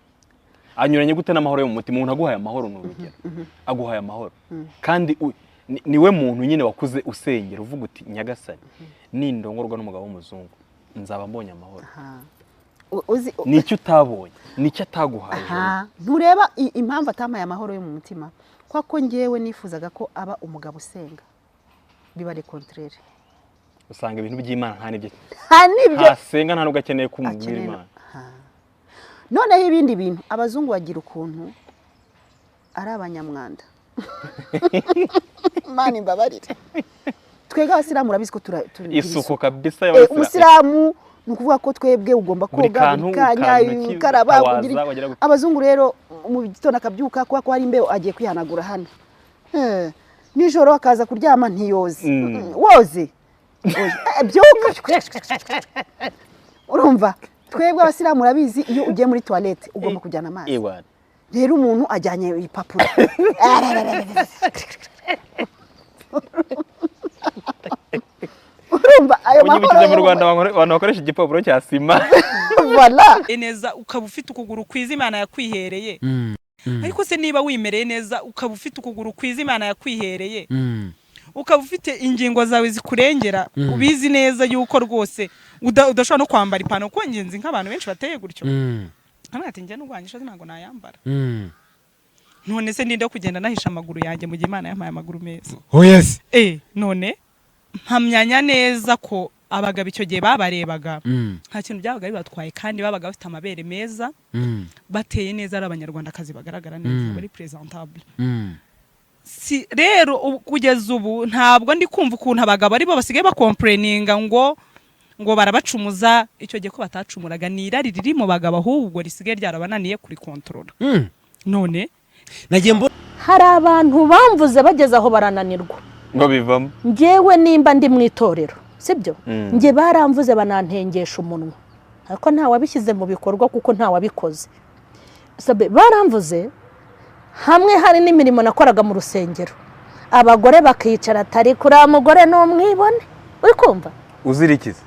Speaker 4: anyuranye gute n'amahoro yo mu mutima? umuntu aguhaye amahoro n'urugero aguhaye amahoro kandi niwe muntu nyine wakuze usengera uvuga uti Nyagasani nindongorwa n'umugabo w'umuzungu nzaba mbonye amahoro. Nicyo utabonye nicyo ataguhaye.
Speaker 22: Ntureba impamvu atamaye amahoro yo mu mutima kwako ngewe nifuzaga ko aba umugabo usenga biba le contraire.
Speaker 4: Usanga ibintu by'Imana nta nibyo asenga nta nubwo akeneye kumubwira Imana.
Speaker 22: Noneho ibindi bintu abazungu bagira ukuntu ari abanyamwanda Imana imbabarire twega abasilamu urabizi ko turi
Speaker 4: isuku kabisa y'abasilamu.
Speaker 22: Umusilamu nukuvuga ko twebwe ugomba koga bikanya karaba kugira abazungu rero mu gitondo akabyuka kwa ko hari imbeho agiye kwihanagura hano nijoro akaza kuryama ntiyoze woze byuka urumva twebwe abasilamu urabizi iyo ugiye muri toilette ugomba kujyana amazi rero umuntu ajyanye ipapuro urumva ayo mahoro
Speaker 4: mu Rwanda abantu bakoresha igipapuro cya sima
Speaker 22: voilà
Speaker 9: neza ukaba ufite ukuguru kwiza Imana yakwihereye ariko se niba wimereye neza ukaba ufite ukuguru kwiza Imana yakwihereye ukaba ufite ingingo zawe zikurengera ubizi neza yuko rwose udashobora no kwambara ipantaro ko ngenzi nk'abantu benshi bateye gutyo hano ati njye n'ugwangisha ntago nayambara none se ndinde kugenda nahisha amaguru yanjye mu gihe Imana yampaye amaguru meza
Speaker 5: yes
Speaker 9: none mpamyanya neza ko abagabo icyo gihe babarebaga nta kintu byabaga bibatwaye kandi babaga bafite amabere meza bateye neza ari abanyarwandakazi bagaragara neza bari presentable si rero kugeza ubu ntabwo ndi kumva ukuntu abagabo ari bo basigaye bakomplaininga ngo barabacumuza icyo gihe ko batacumuraga ni irari riri mu bagabo ahubwo risigaye ryarabananiye kuri control none
Speaker 8: hari abantu bamvuze bageze aho barananirwa
Speaker 4: ngo bivamo
Speaker 8: ngewe nimba ndi mu itorero sibyo nge baramvuze banantengesha umunwa ariko nta wabishyize mu bikorwa kuko nta wabikoze baramvuze hamwe hari n'imirimo nakoraga mu rusengero abagore bakicara atari kuri mugore n'umwibone uri kumva
Speaker 4: uzirikize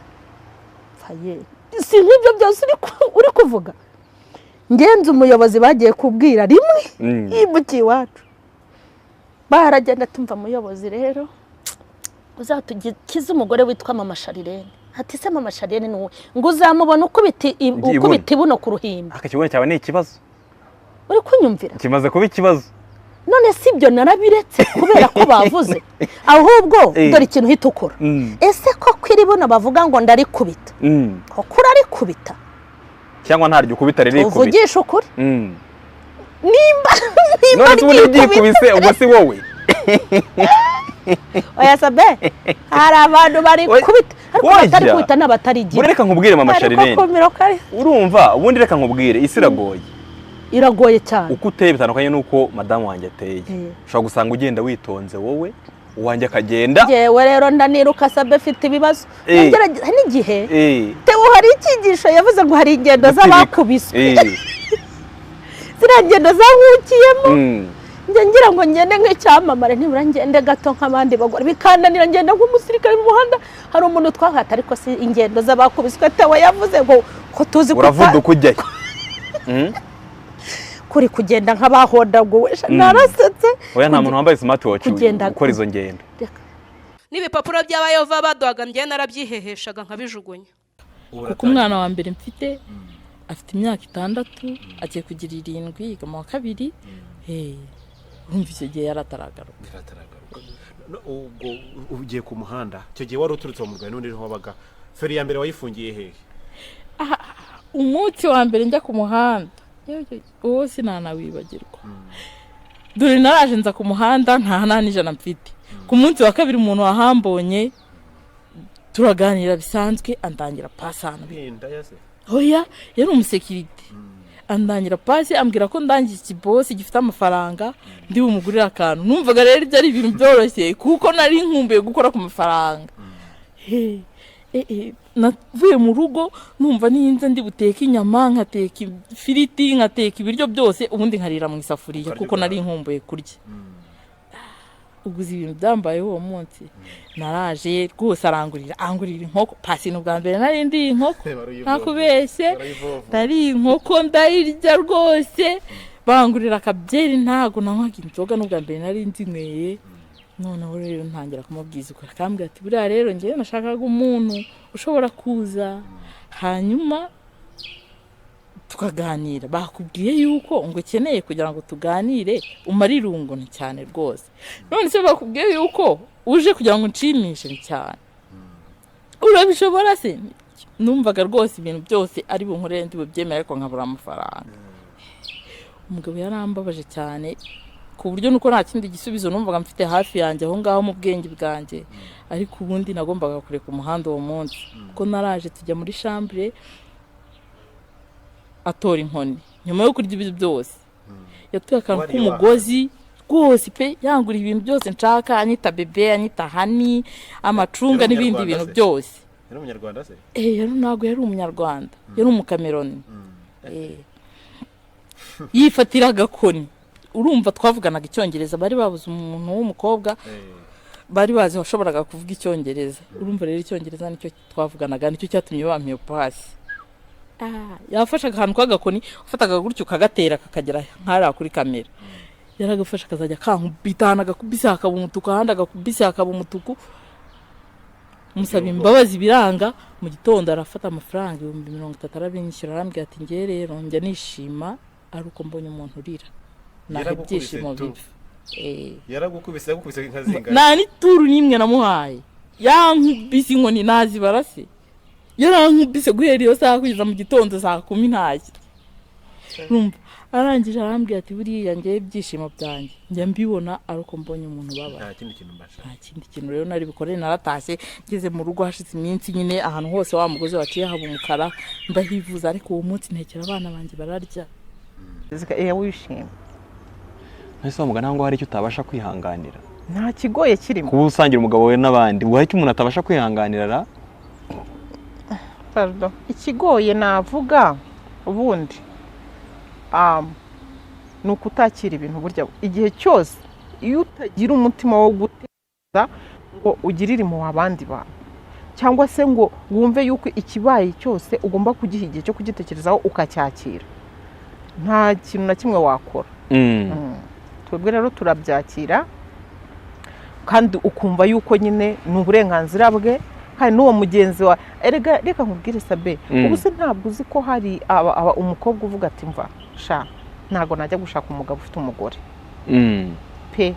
Speaker 8: si nk'ibyo byose uri kuvuga ngenzi umuyobozi bagiye kubwira rimwe yibukiye iwacu baragenda tumva umuyobozi rero uzatugikize umugore witwa Mama Sharirene ati se Mama Sharirene ni ngo uzamubona ukubita ibuno ku ruhimbi
Speaker 4: akakibona cyawe ni ikibazo
Speaker 8: uri kunyumvira
Speaker 4: kimaze kuba ikibazo
Speaker 8: none sibyo narabiretse kubera ko bavuze ahubwo dore ikintu hita ukora ese ko kwiribona bavuga ngo ndarikubita ko kurarikubita
Speaker 4: cyangwa ntaryo kubita riri kubita
Speaker 8: uvugisha ukuri nimba
Speaker 4: none se ubundi byikubise ubwo si wowe
Speaker 8: oya sabe hari abantu bari kubita ariko batari kubita n'abatarigira
Speaker 4: muri reka nkubwire Mama Sharirene urumva ubundi reka nkubwire isi
Speaker 8: iragoye cyane
Speaker 4: uko uteye bitandukanye nuko madamu wanjye ateye ushobora gusanga ugenda witonze wowe uwanjye akagenda
Speaker 3: yewe rero ndaniruka sabe afite ibibazo ngerageza n'igihe Theo hari icyigisho yavuze ngo hari ingendo z'abakubiswe ziriya ngendo zankukiyemo ngira ngo ngende nk'icyamamare nibura ngende gato nk'abandi bagore bikananira ngenda nk'umusirikare mu muhanda hari umuntu twahata ariko si ingendo z'abakubiswe Theo yavuze ngo ko tuzi
Speaker 4: uravuduka ujyayo
Speaker 3: kuri kugenda nk'abahodaguwe narasetse
Speaker 4: oya nta muntu wambaye smartwatch ukora izo ngendo
Speaker 7: n'ibipapuro by'abayova baduhaga njye narabyiheheshaga nkabijugunya
Speaker 12: kuko umwana wa mbere mfite afite imyaka 6 agiye kugira 7 yiga mu wa 2 urumva icyo gihe yarataragaruka
Speaker 14: ubwo ugiye ku muhanda icyo gihe wari uturutse mu Rwanda n'undi niho wabaga feri ya mbere wayifungiye hehe
Speaker 12: umunsi wa mbere njya ku muhanda uwo sinanawibagirwa dore naraje nza ku muhanda nta n'ijana mfite ku munsi wa kabiri umuntu wahambonye turaganira bisanzwe andangira pasana oya yari umusekirite andangira pasi ambwira ko ndangiye ikibosi gifite amafaranga ndi bumugurira akantu numvaga rero byari ibintu byoroshye kuko nari nkumbuye gukora ku mafaranga navuye mu rugo numva ninze ndi buteka inyama nkateka ifiriti nkateka ibiryo byose ubundi nkarira mu isafuriya kuko nari nkumbuye kurya uguze ibintu byambayeho uwo munsi naraje rwose angurira inkoko pasi n'ubwa mbere nari ndi inkoko nakubeshye nari inkoko ndayirya rwose bangurira akabyeri ntago nanywaga inzoga n'ubwa mbere nari ndinyweye noneho rero ntangira kumubwiza ukora akambwira ati buriya rero njyewe nashakaga umuntu ushobora kuza hanyuma tukaganira bakubwiye yuko ngo ukeneye kugira ngo tuganire umara irungu cyane rwose none se bakubwiye yuko uje kugira ngo unshimishe cyane urabishobora se numvaga rwose ibintu byose ari bunkorere ndi bubyemere ariko nkabura amafaranga umugabo yarambabaje cyane ku buryo nuko nta kindi gisubizo numvaga mfite hafi yanjye aho ngaho mu bwenge bwanjye ariko ubundi nagombaga kureka umuhanda uwo munsi kuko naraje tujya muri chambre atora inkoni nyuma yo kurya ibintu byose yatuye akantu k'umugozi rwose pe yangura ibintu byose nshaka anyita bebe anyita hani amacunga n'ibindi bintu byose
Speaker 14: yari umunyarwanda se
Speaker 12: ntabwo yari umunyarwanda yari umukameroni yifatira agakoni urumva twavuganaga icyongereza bari babuze umuntu w'umukobwa bari bazi washoboraga kuvuga icyongereza urumva rero icyongereza nicyo twavuganaga nicyo cyatumye bampiye pasi yafashaga ahantu k'agakoni ufataga gutyo kagatera kakagera nk'ari kuri kamera yaragafasha kazajya kankubitana agakubise hakaba umutuku ahandi agakubise hakaba umutuku musaba imbabazi biranga mu gitondo arafata amafaranga 30 arabinyishyura arambwira ati ngiye rero njya nishima ari uko mbonye umuntu urira nabyishimo bibi
Speaker 14: yaragukubise nkazinga
Speaker 12: nta n'ituru nimwe namuhaye yankubise inkoni nazi barase yarankubise guhera iyo saa kugeza mu gitondo saa 10 ntacyo rumva arangije arambwira ati buriya ngiye ibyishimo byanjye njya mbibona ari uko mbonye umuntu baba
Speaker 14: nta kindi kintu mbasha
Speaker 12: nta kindi kintu rero nari bikoreye naratashye ngeze mu rugo hashize iminsi nyine ahantu hose wa mugozi waciye haba umukara ndahivuza ariko uwo munsi ntekera abana banjye bararya
Speaker 3: wishimye
Speaker 4: ese wamugana ngo hari icyo utabasha kwihanganira
Speaker 3: nta kigoye kirimo
Speaker 4: kuba usangira umugabo we n'abandi ngo hari icyo umuntu atabasha kwihanganira
Speaker 3: pardon ikigoye navuga ubundi ni ukutakira ibintu burya igihe cyose iyo utagira umutima wo guteza ngo ugirire mu abandi bantu cyangwa se ngo wumve yuko ikibaye cyose ugomba kugiha igihe cyo kugitekerezaho ukacyakira nta kintu na kimwe wakora twebwe rero turabyakira kandi ukumva yuko nyine ni uburenganzira bwe kandi n'uwo mugenzi wa reka nkubwire sabe ubu se ntabwo uzi ko hari umukobwa uvuga ati mva sha ntabwo najya gushaka umugabo ufite umugore pe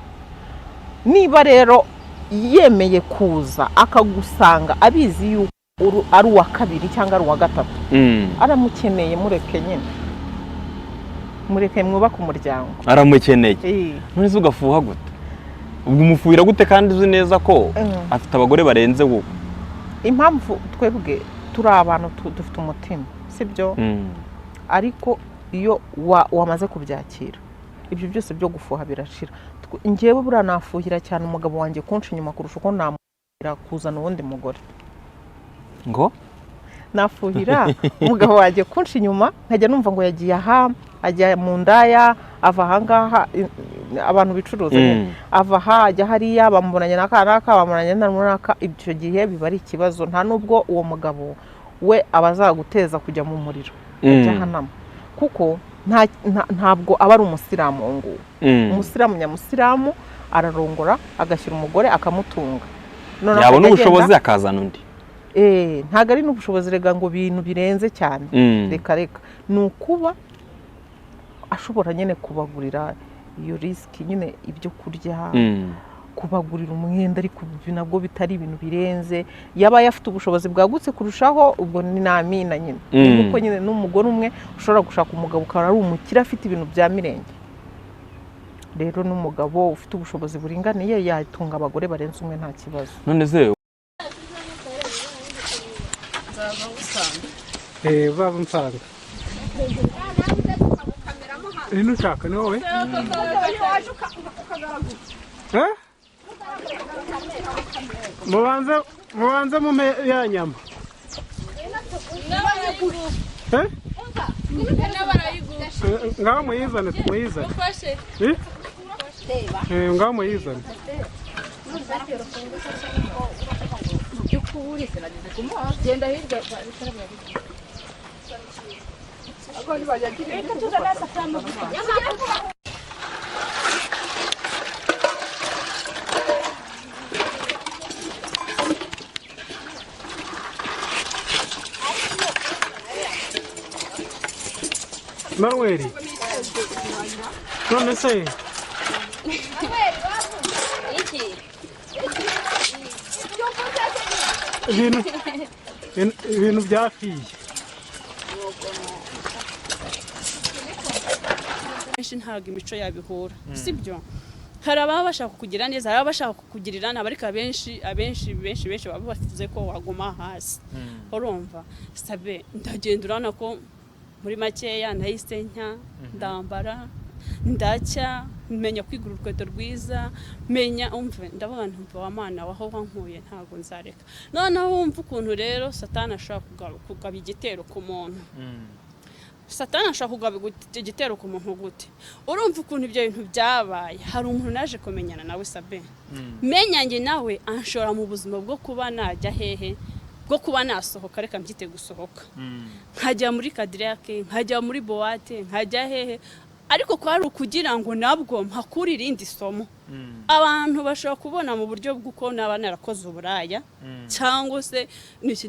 Speaker 3: niba rero yemeye kuza akagusanga abizi yuko ari uwa kabiri cyangwa ari uwa gatatu aramukeneye mureke nyine mureke mwubake umuryango
Speaker 4: aramukeneye none se ugafuha gute ubwo umufuhira gute kandi uzi neza ko afite abagore barenze wowe
Speaker 3: impamvu twebwe turi abantu dufite umutima sibyo ariko iyo wamaze kubyakira ibyo byose byo gufuha birashira njyewe buriya nafuhira cyane umugabo wanjye kunca inyuma kurusha uko namuhira kuzana uwundi mugore
Speaker 4: ngo
Speaker 3: nafuhira umugabo wanjye kunca inyuma nkajya numva ngo yagiye aha ajya mu ndaya ava ahangaha abantu bicuruza ava aha ajya hariya bamubonanye n'aka bamubonanye n'aka ibyo gihe biba ari ikibazo nta nubwo uwo mugabo we aba azaguteza kujya mu muriro ajyahanamo kuko ntabwo aba ari umusilamu nguwo umusilamu nyamusilamu ararongora agashyira umugore akamutunga
Speaker 4: yabona ubushobozi akazana undi
Speaker 3: ntabwo ari n'ubushobozi rega ngo bintu birenze cyane reka ni ukuba ashobora nyine kubagurira iyo risiki nyine ibyo kurya kubagurira umwenda ariko nabwo bitari ibintu birenze yabaye afite ubushobozi bwagutse kurushaho ubwo ni namina nyine kuko nyine n'umugore umwe ushobora gushaka umugabo ukaba ari umukire afite ibintu bya mirenge rero n'umugabo ufite ubushobozi buringaniye yatunga abagore barenze umwe nta kibazo
Speaker 4: none se
Speaker 21: baba nsanga ino ushaka ni wowe mubanze mume ya nyama ngaho muyizane muyizane ngaho muyizane Manueli none se ibintu byafiye
Speaker 10: benshi ntabwo imico yabihura sibyo hari ababa bashaka kukugira neza hari ababa bashaka kukugirira nabi ariko abenshi baba bavuze ko waguma hasi urumva sabe ndagenda urabona ko muri makeya nahise nshya ndambara ndacya menya kwigura urukweto rwiza menya umve ndavuga ntumva wa mana waho wankuye ntabwo nzareka noneho wumva ukuntu rero satani ashaka kugaba igitero ku muntu satani ashaka kugaba igitero ku muntu gute urumva ukuntu ibyo bintu byabaye hari umuntu naje kumenyana nawe sabe menyange nawe anshora mu buzima bwo kuba najya hehe bwo kuba nasohoka reka mbyite gusohoka nkajya muri kadirake nkajya muri boate nkajya hehe ariko kwari ukugira ngo nabwo mpakure irindi somo abantu bashobora kubona mu buryo bw'uko naba narakoze uburaya cyangwa se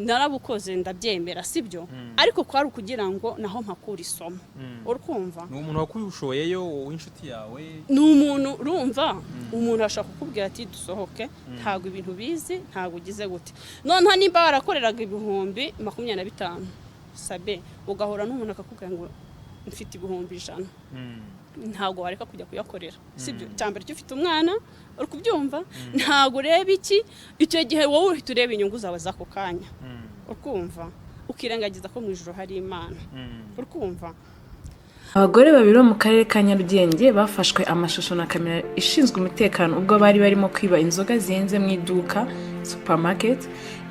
Speaker 10: narabukoze ndabyemera sibyo ariko kwari ukugira ngo naho mpakure isomo urumva
Speaker 4: ni umuntu wakwishoyeyo w'inshuti yawe
Speaker 10: ni umuntu urumva umuntu ashaka kukubwira ati dusohoke ntabwo ibintu bizi ntabwo ugize gute noneho nimba warakoreraga 25,000 sabe ugahora n'umuntu akakubwira ngo mfite 100,000 ntabwo wareka kujya kuyakorera sibyo cyambere cyo ufite umwana uri kubyumva ntabwo ureba icyo gihe wowe uhita ureba inyungu zawe zako kanya ukumva ukirengagiza ko mu ijoro hari Imana ukumva
Speaker 15: abagore babiri bo mu karere ka Nyarugenge bafashwe amashusho na kamera ishinzwe umutekano ubwo bari barimo kwiba inzoga zihenze mu iduka supermarket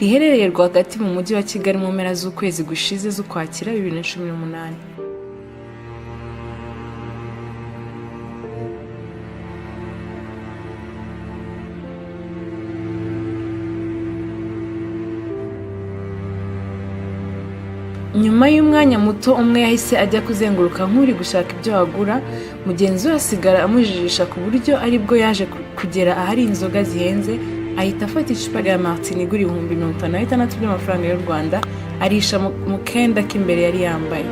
Speaker 15: riherereye rwagati mu mujyi wa Kigali mu mpera z'ukwezi gushize z'Ukwakira 2018 nyuma y'umwanya muto umwe yahise ajya kuzenguruka nk'uri gushaka ibyo agura mugenzi we asigara amujijisha ku buryo aribwo yaje kugera ahari inzoga zihenze ahita afata icupa rya Martini igura 56,000 by'amafaranga y'u Rwanda arisha mu kenda k'imbere yari yambaye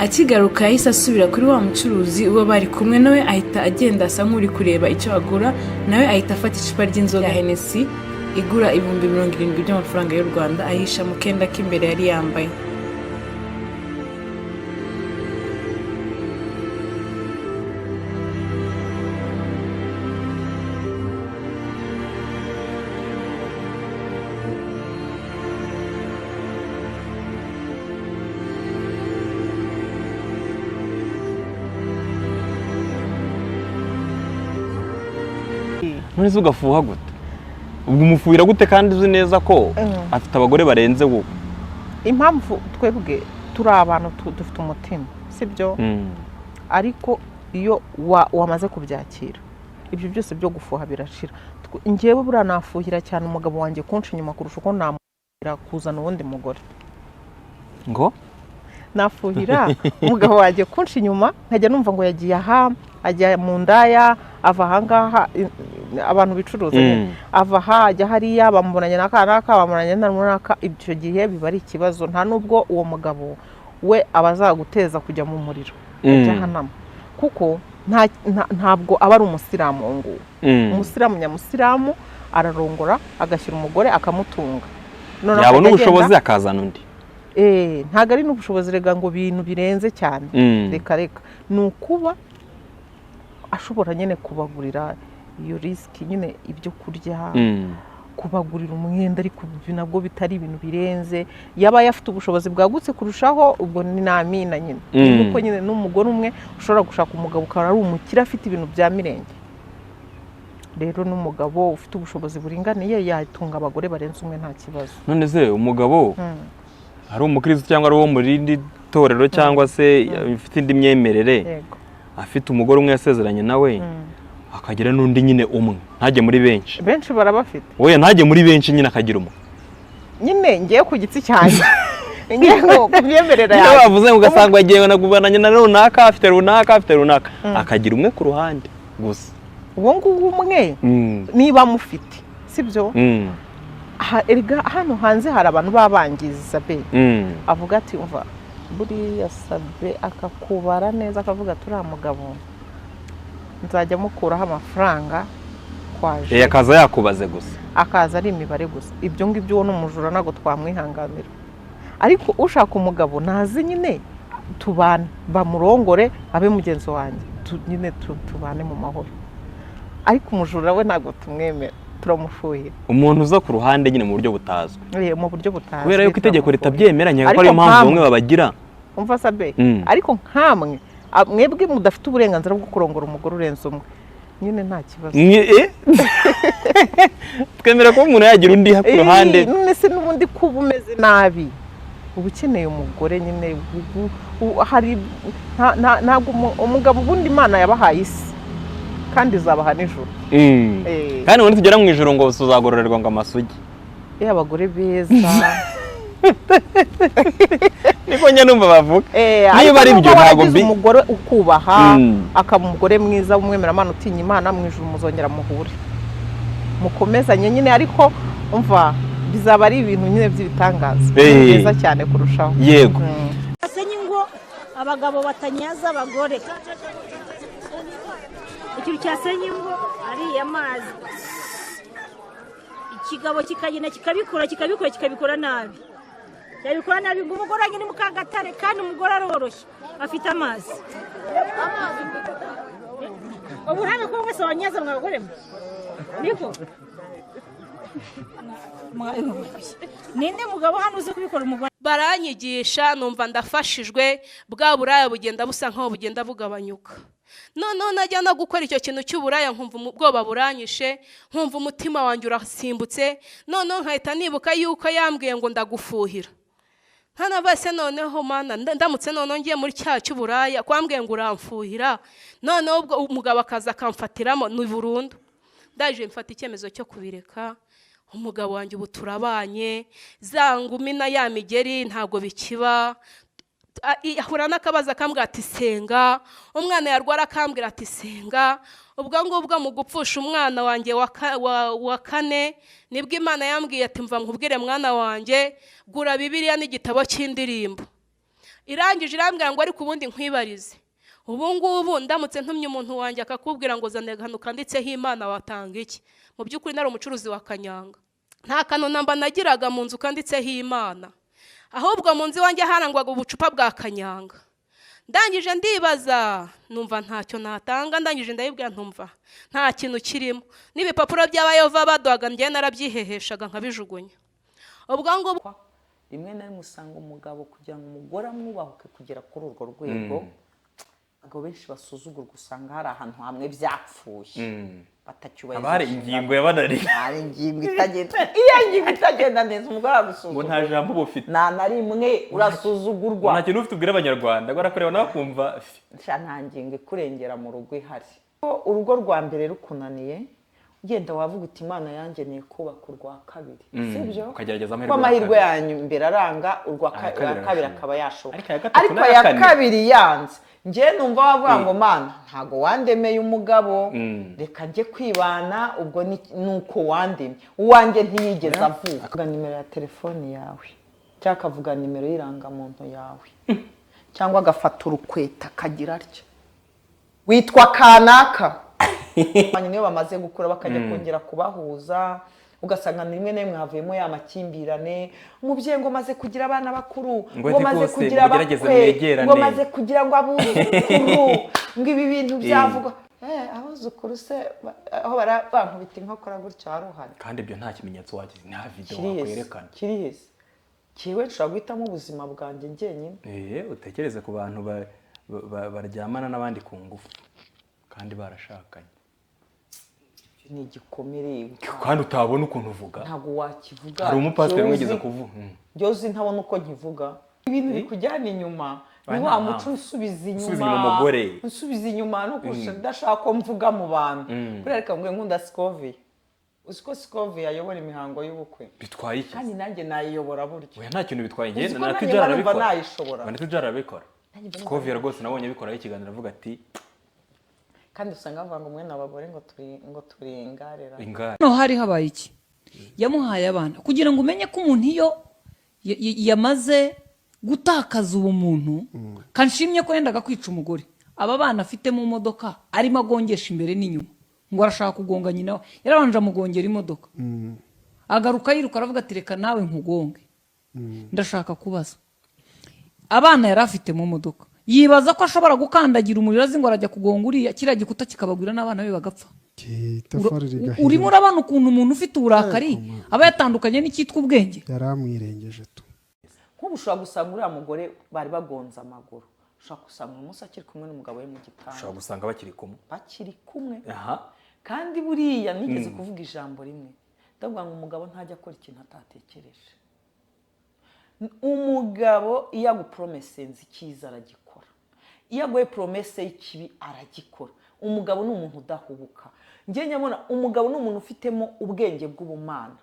Speaker 15: akigaruka yahise asubira kuri wa mucuruzi uwo bari kumwe nawe ahita agenda asa nk'uri kureba icyo agura nawe ahita afata icupa ry'inzoga ya Hennessy igura 70,000 by'amafaranga y'u Rwanda ahisha mu kenda k'imbere yari yambaye
Speaker 4: none se ugafuha gute ubwo umufuhira gute kandi uzi neza ko afite abagore barenze wowe
Speaker 3: impamvu twebwe turi abantu dufite umutima sibyo ariko iyo wamaze kubyakira ibyo byose byo gufuha birashira njyewe buriya nafuhira cyane umugabo wanjye kunca inyuma kurusha uko namuhira kuzana uwundi mugore
Speaker 4: ngo
Speaker 3: nafuhira umugabo wanjye kunca inyuma nkajya numva ngo yagiye aha ajya mu ndaya ava ahangaha abantu bicuruza ava aha ajya hariya bamubonanye n'aka bamubonanye n'aka ibyo gihe biba ari ikibazo nta nubwo uwo mugabo we aba azaguteza kujya mu muriro ajyahanamo kuko ntabwo aba ari umusilamu nguwo umusilamu nyamusilamu ararongora agashyira umugore akamutunga
Speaker 4: yabona ubushobozi akazana undi
Speaker 3: ntabwo ari n'ubushobozi rega ngo bintu birenze cyane reka ni ukuba ashobora nyine kubagurira iyo risiki nyine ibyo kurya kubagurira umwenda ariko nabwo bitari ibintu birenze yaba afite ubushobozi bwagutse kurushaho ubwo ni namina nyine nuko nyine n'umugore umwe ushobora gushaka umugabo ukaba ari umukire afite ibintu bya mirenge rero n'umugabo ufite ubushobozi buringaniye yatunga abagore barenze umwe nta kibazo
Speaker 4: none se umugabo ari umukristo cyangwa ari uwo mu rindi torero cyangwa se ufite indi myemerere afite umugore umwe yasezeranye nawe akagira n'undi nyine umwe ntajye muri benshi
Speaker 3: barabafite
Speaker 4: oya ntajye muri benshi nyine akagira umwe
Speaker 3: nyine ngiye ku giti cyanjye ngiye ngo kubyemerera
Speaker 4: yawe niba bavuze ngo ugasanga yagiye nagubananye na runaka afite runaka akagira umwe ku ruhande gusa
Speaker 3: uwo nguwo umwe niba mufite sibyo hano hanze hari abantu babangiza be avuga ati umva buriya Sabe akakubara neza akavuga turiya mugabo nzajya mukuraho amafaranga kwaje
Speaker 4: akaza yakubaze gusa
Speaker 3: akaza ari imibare gusa ibyo ngibyo uwo n'umujura ntabwo twamwihanganira ariko ushaka umugabo nazi nyine tubane bamurongore abe mugenzi wanjye nyine tubane mu mahoro ariko umujura we ntabwo tumwemera turamufuhira
Speaker 4: umuntu uza ku ruhande nyine mu buryo butazwi
Speaker 3: mu buryo butazwi
Speaker 4: kubera yuko itegeko ritabyemeranya ko ariyo mpamvu bamwe babagira
Speaker 3: umva Sabe ariko nkamwe mwebwe mudafite uburenganzira bwo kurongora umugore urenze umwe nyine nta kibazo
Speaker 4: twemera ko umuntu yagira undi ku ruhande
Speaker 3: none se n'ubundi kuba umeze nabi uba ukeneye umugore nyine hari ntabwo umugabo ubundi Imana yabahaye isi kandi izabaha nijoro
Speaker 4: kandi ubundi tugera mu ijoro ngo tuzagororerwa ngo amasugi
Speaker 3: abagore beza
Speaker 4: niko njya numva bavuga niba ari byo ntabwo mbi
Speaker 3: umugore ukubaha akaba umugore mwiza w'umwemeramana utinya Imana mu ijoro muzongera muhure mukomezanye nyine ariko umva bizaba ari ibintu nyine by'ibitangaza byiza cyane kurushaho
Speaker 4: yego
Speaker 13: asenye ngo abagabo batanyaza abagore ikintu cyasenye ngo ariya mazi ikigabo kikagenda kikabikora nabi yabikora nabi ngo umugore agende mu Kagatare kandi umugore aroroshye afite amazi ubuhanga ko mwese wanyaza mwagore niko ninde mugabo hano uzi kubikora umugore
Speaker 7: baranyigisha numva ndafashijwe bwa buraya bugenda busa nkaho bugenda bugabanyuka noneho najya no gukora icyo kintu cy'uburaya nkumva ubwoba buranyishe nkumva umutima wanjye urasimbutse noneho nkahita nibuka yuko yambwiye ngo ndagufuhira ntanabase noneho mana ndamutse noneho ngiye muri cya cy'uburaya kwambwiye ngo uramfuhira noneho ubwo umugabo akaza akamfatiramo ni burundu ndaje mfata icyemezo cyo kubireka umugabo wanjye ubu turabanye za ngumi na ya migeri ntabwo bikiba ahura n'akabazo akambwira ati senga umwana yarwara akambwira ati senga ubwo ngubwo mu gupfusha umwana wanjye wa kane nibwo Imana yambwiye ati mva nkubwire mwana wanjye gura Bibiliya n'igitabo cy'indirimbo irangije irambwira ngo ariko ubundi nkwibarize ubu ngubu ndamutse ntumye umuntu wanjye akakubwira ngo zane hano kanditseho Imana watanga iki mu by'ukuri nari umucuruzi wa kanyanga nta kantu namba nagiraga mu nzu kanditseho Imana ahubwo mu nzu wanjye harangwaga ubucupa bwa kanyanga ndangije ndibaza numva ntacyo natanga ndangije ndayibwira ntumva nta kintu kirimo n'ibipapuro by'abayova baduhaga njye narabyiheheshaga nkabijugunya ubwo ngubwo
Speaker 16: rimwe na rimwe usanga umugabo kugira ngo umugore amwubahuke kugera kuri urwo rwego abagabo benshi basuzugurwa usanga hari ahantu hamwe byapfuye batacyubahiriza
Speaker 4: abari ingingo yabananiye
Speaker 16: hari ingingo itagenda iyo ngingo itagenda neza umugore aragusuzugura
Speaker 4: ngo nta jambo bufite
Speaker 16: nta na rimwe urasuzugurwa
Speaker 4: nta kintu ufite ubwira abanyarwanda ngo arakureba nawe akumva
Speaker 16: nta ngingo ikurengera mu rugo ihari urugo rwa mbere rukunaniye ugenda wavuga uti imana yangeneye kubaka urwa kabiri sibyo
Speaker 4: ukagerageza
Speaker 16: amahirwe yanyu imbere aranga urwa kabiri akaba yashoboka ariko aya kabiri yanze njye numva wavuga ngo mana ntago wandemeye umugabo reka njye kwibana ubwo nuko wandemye uwanjye ntiyigeze avuga nimero ya telefoni yawe cyangwa akavuga nimero y'irangamuntu yawe cyangwa agafata urukweta akagira atya witwa kanaka niyo bamaze gukura bakajya kongera kubahuza ugasanga rimwe na rimwe havuyemo ya makimbirane umubyeyi ngo maze kugira abana bakuru ngo maze kugira abakwe ngo maze kugira ngo abuzukuru ngo ibi bintu byavugwa abuzukuru se aho bankubita inkokora gutya haruhari
Speaker 4: kandi ibyo nta kimenyetso wagize nta video wakwerekana
Speaker 16: kirihese kiwe nshobora guhitamo ubuzima bwanjye njyenyine
Speaker 4: utekereze ku bantu baryamana n'abandi ku ngufu kandi barashakanye
Speaker 16: ni igikomere
Speaker 4: kandi utabona ukuntu uvuga
Speaker 16: ntabwo wakivuga
Speaker 4: hari umupasiteri wigeze kuvuga
Speaker 16: byozi ntabona uko nkivuga ibintu bikujyana inyuma ni wa muco usubiza inyuma
Speaker 4: umugore
Speaker 16: usubiza inyuma no kudashaka ko mvuga mu bantu kubera reka ngo nkunda Scovia uziko Scovia ayobora imihango y'ubukwe
Speaker 4: bitwaye iki
Speaker 16: kandi nanjye nayiyobora buryo
Speaker 4: oya nta kintu bitwaye ngenda natujara arabikora Scovia rwose nabonye bikoraho ikiganiro avuga ati
Speaker 16: kandi usanga bavuga ngo mwene abagore ngo turi ingarera
Speaker 17: no hari habaye iki yamuhaye abana kugira ngo umenye ko umuntu iyo yamaze gutakaza ubumuntu kanshimye ko yendaga kwica umugore aba bana afite mu modoka arimo agongesha imbere n'inyuma ngo arashaka kugonga nyina yarabanje amugongera imodoka agaruka yiruka aravuga ati reka nawe nkugonge ndashaka kubaza abana yari afite mu modoka yibaza ko ashobora gukandagira umuriro azi ngo arajya kugonga uriya kiriya gikuta kikabagwira n'abana be bagapfa urimo urabona ukuntu umuntu ufite uburakari aba yatandukanye n'icyitwa ubwenge
Speaker 21: yaramwirengeje tu
Speaker 16: nk'ubu ushobora gusanga uriya mugore bari bagonze amaguru ushobora gusanga umunsi akiri kumwe n'umugabo we mu gitanda
Speaker 4: ushobora gusanga bakiri
Speaker 16: kumwe kandi buriya nigeze kuvuga ijambo rimwe ndavuga ngo umugabo ntajya akora ikintu atatekereje umugabo iyo agupromesenze icyiza aragikora iyo aguye promese y'ikibi aragikora umugabo ni umuntu udahubuka njye nyabona umugabo ni umuntu ufitemo ubwenge bw'ubumana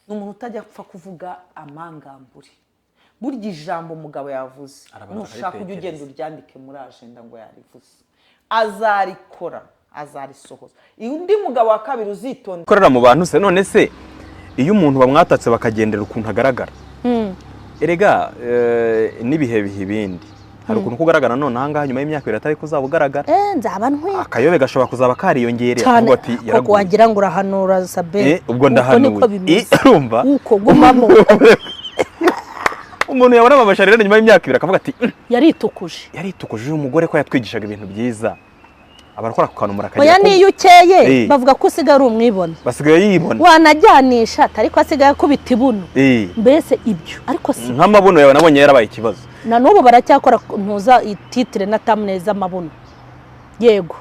Speaker 16: ni umuntu utajya apfa kuvuga amangambure burya ijambo umugabo yavuze nushaka ujya ugenda uryandike muri agenda ngo yarivuze azarikora azarisohoza undi mugabo wa kabiri uzitonda
Speaker 4: korera mu bantu se none se iyo umuntu bamwatatse bakagendera ukuntu agaragara erega n'ibihe bihe ibindi hari ukuntu kugaragara none ahangaha nyuma y'imyaka 2 atari kuzaba ugaragara
Speaker 22: nzaba ntwi
Speaker 4: akayobe gashobora kuzaba kariyongereye
Speaker 22: ahubwo ati yaraguye wagira ngo urahanura Sabe
Speaker 4: ubwo ndahanuye urumva
Speaker 22: uko gumamo
Speaker 4: umuntu yabona amabasha rero nyuma y'imyaka 2 akavuga ati
Speaker 22: yaritukuje
Speaker 4: umugore ko yatwigishaga ibintu byiza abarakora ku kantu murakajya
Speaker 22: oya niyo ukeye bavuga ko usigara umwibona
Speaker 4: basigaye yibona
Speaker 22: wanajyanisha ariko asigaye akubita ibuno mbese ibyo ariko si
Speaker 4: nk'amabuno yawe nabonye yarabaye ikibazo
Speaker 22: na n'ubu baracyakora ntuza ititire na thumbnail z'amabuno yego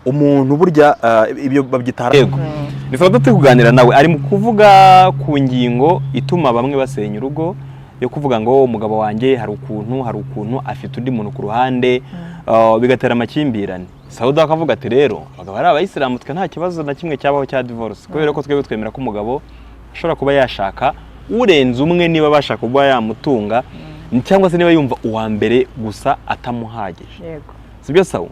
Speaker 4: umuntu burya ibyo babyitara yego nifuza ko kuganira nawe ari mu kuvuga ku ngingo ituma bamwe basenya urugo yo kuvuga ngo umugabo wanjye hari ukuntu afite undi muntu ku ruhande bigatera amakimbirane Sauda akavuga ati rero abagabo ari abayisilamu twe nta kibazo na kimwe cyabaho cya divorce kubera ko twebwe twemera ko umugabo ashobora kuba yashaka urenze umwe niba bashaka kuba yamutunga cyangwa se niba yumva uwa mbere gusa atamuhagije
Speaker 22: yego
Speaker 4: sibyo sawa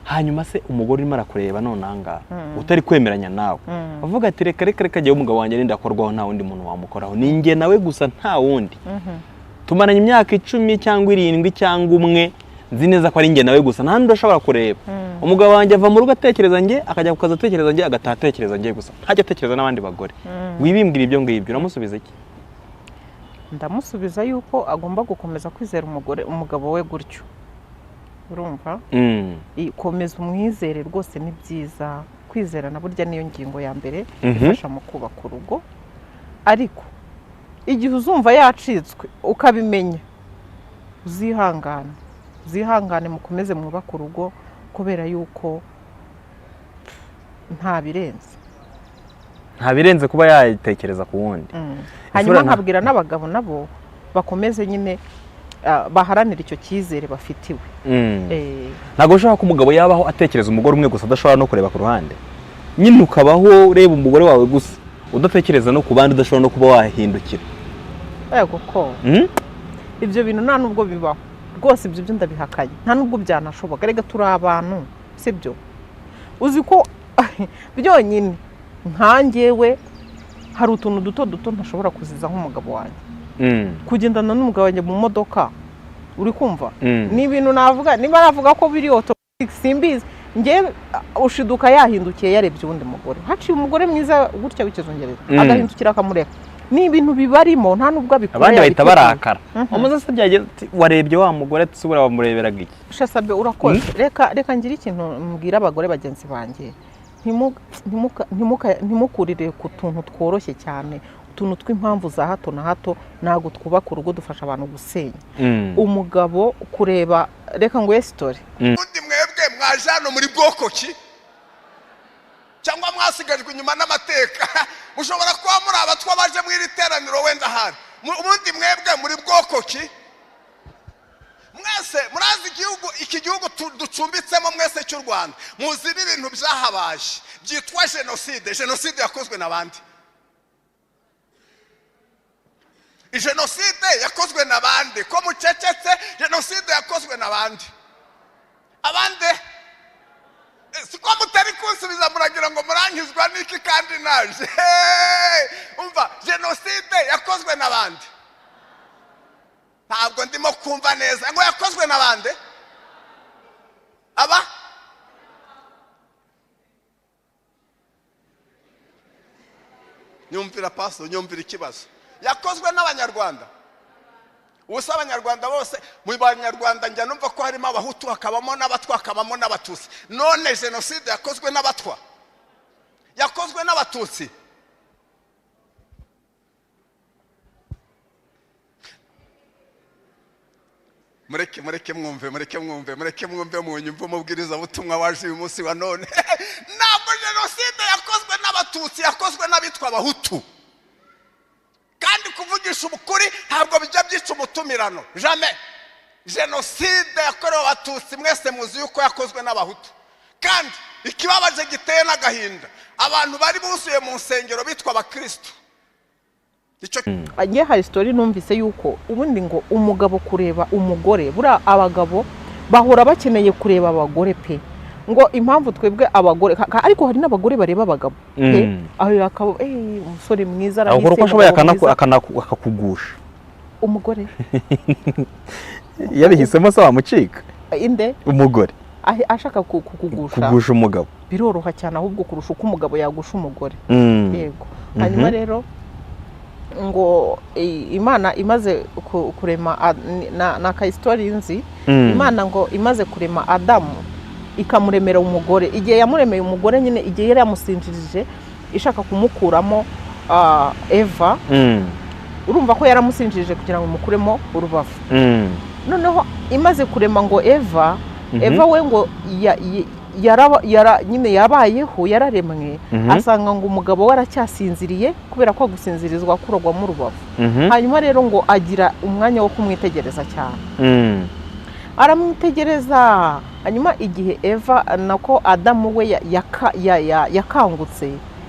Speaker 4: hanyuma se umugore urimo arakureba none anga utari kwemeranya nawe avuga ati reka giye umugabo wanjye nenda akorwaho nta wundi muntu wamukoraho ninge nawe gusa nta wundi tumaranye imyaka 10 cyangwa 7 cyangwa umwe nzi neza ko ari nge nawe gusa nta ndashobora kureba umugabo wanjye ava mu rugo atekereza nge akajya kukaza atekereza nge agatatekereza nge gusa ntajya atekereza n'abandi bagore wibimbwira ibyo ngibyo uramusubiza iki
Speaker 3: ndamusubiza yuko agomba gukomeza kwizera umugabo we gutyo urumva komeza umwizere rwose ni byiza kwizerana burya niyo ngingo ya mbere ifasha mu kubaka urugo ariko igihe uzumva yacitswe ukabimenya uzihangane mukomeze mwubaka urugo kubera yuko nta birenze
Speaker 4: kuba yatekereza ku wundi.
Speaker 3: Hanyuma nkabwira n'abagabo nabo bakomeze nyine baharanira icyo cyizere bafitiwe.
Speaker 4: Ntabwo ushaka ko umugabo yabaho atekereza umugore umwe gusa adashobora no kureba ku ruhande, nyine ukabaho ureba umugore wawe gusa udatekereza no ku bandi, udashobora no kuba wahindukira.
Speaker 3: Yego ko ibyo bintu nta nubwo bibaho rwose, ibyo ndabihakanye, nta nubwo byanashoboka. Rega turi abantu, sibyo? Uzi ko byonyine nkangewe hari utuntu duto duto ntashobora kuziza nk'umugabo wanjye. Kugendana n'umugabo wanjye mu modoka, uri kumva ni ibintu navuga, niba navuga ko biri automatic simbizi, nge ushiduka yahindukiye yarebye uwundi mugore, haciye umugore mwiza gutya w'ikizungereza agahindukira akamureka, ni ibintu bibarimo, nta nubwo abikora.
Speaker 4: Abandi bahita barakara, umuze se byagiye warebye wa mugore tsubura bamureberaga iki?
Speaker 3: Shasabe urakoze. Reka ngira ikintu mbwira abagore bagenzi banjye, ntimukurire ku tuntu tworoshye cyane, utuntu tw'impamvu za hato na hato ntabwo twubaka urugo, dufasha abantu gusenya. Umugabo kureba, reka ngo story
Speaker 2: undi mwebwe mwaje hano muri bwoko ki cyangwa mwasigajwe inyuma n'amateka mushobora kuba muri abatwa baje mu iri teraniro wenda hari ubundi mwebwe muri bwoko ki mwese murazi iki gihugu ducumbitsemo mwese cy'u Rwanda, muzi ibintu byahabaje byitwa jenoside yakozwe n'abandi. Jenoside yakozwe n'abandi, ko mucecetse, jenoside yakozwe n'abandi. Abandi siko mutari kunsubiza, muragira ngo murangizwa n'iki kandi naje. Umva, jenoside yakozwe n'abandi. Ntabwo ndimo kumva neza ngo yakozwe n'abandi. Aba nyumvira paso, nyumvira ikibazo. Yakozwe n'abanyarwanda. Ubusa abanyarwanda bose, mu banyarwanda njya numva ko harimo abahutu, hakabamo n'abatwa, hakabamo n'abatutsi. None jenoside yakozwe n'abatwa, yakozwe n'abatutsi. Mureke mwumve mu nyumva umubwiriza butumwa waje uyu munsi wa none. Ntabwo jenoside yakozwe n'abatutsi, yakozwe n'abitwa abahutu. Kandi kuvugisha ukuri ntabwo bijya byica umutumirano, jamais. Jenoside yakorewe abatutsi mwese muzi yuko yakozwe n'abahutu. Kandi ikibabaje giteye n'agahinda, abantu bari buzuye mu nsengero bitwa abakristo.
Speaker 3: Nge hari story numvise yuko ubundi ngo umugabo kureba umugore, bura abagabo bahora bakeneye kureba abagore pe, ngo impamvu twebwe abagore, ariko hari n'abagore bareba abagabo aho akaba umusore mwiza
Speaker 4: arahise, aho ko ashoboye akakugusha
Speaker 3: umugore
Speaker 4: yabihisemo se wamucika
Speaker 3: inde
Speaker 4: umugore
Speaker 3: ashaka kugusha
Speaker 4: umugabo,
Speaker 3: biroroha cyane ahubwo kurusha uko umugabo yagusha umugore. Yego. Hanyuma rero ngo Imana imaze kurema na ka history nzi, Imana ngo imaze kurema Adamu ikamuremera umugore, igihe yamuremeye umugore nyine, igihe yari yamusinjirije ishaka kumukuramo Eva, urumva ko yaramusinjirije kugira ngo mukuremo urubavu. Noneho imaze kurema ngo Eva we ngo nyine yabayeho, yararemwe, asanga ngo umugabo we aracyasinziriye kubera ko gusinzirizwa kurogwamo urubavu. Hanyuma rero ngo agira umwanya wo kumwitegereza cyane, aramwitegereza. Hanyuma igihe Eva nako Adamu we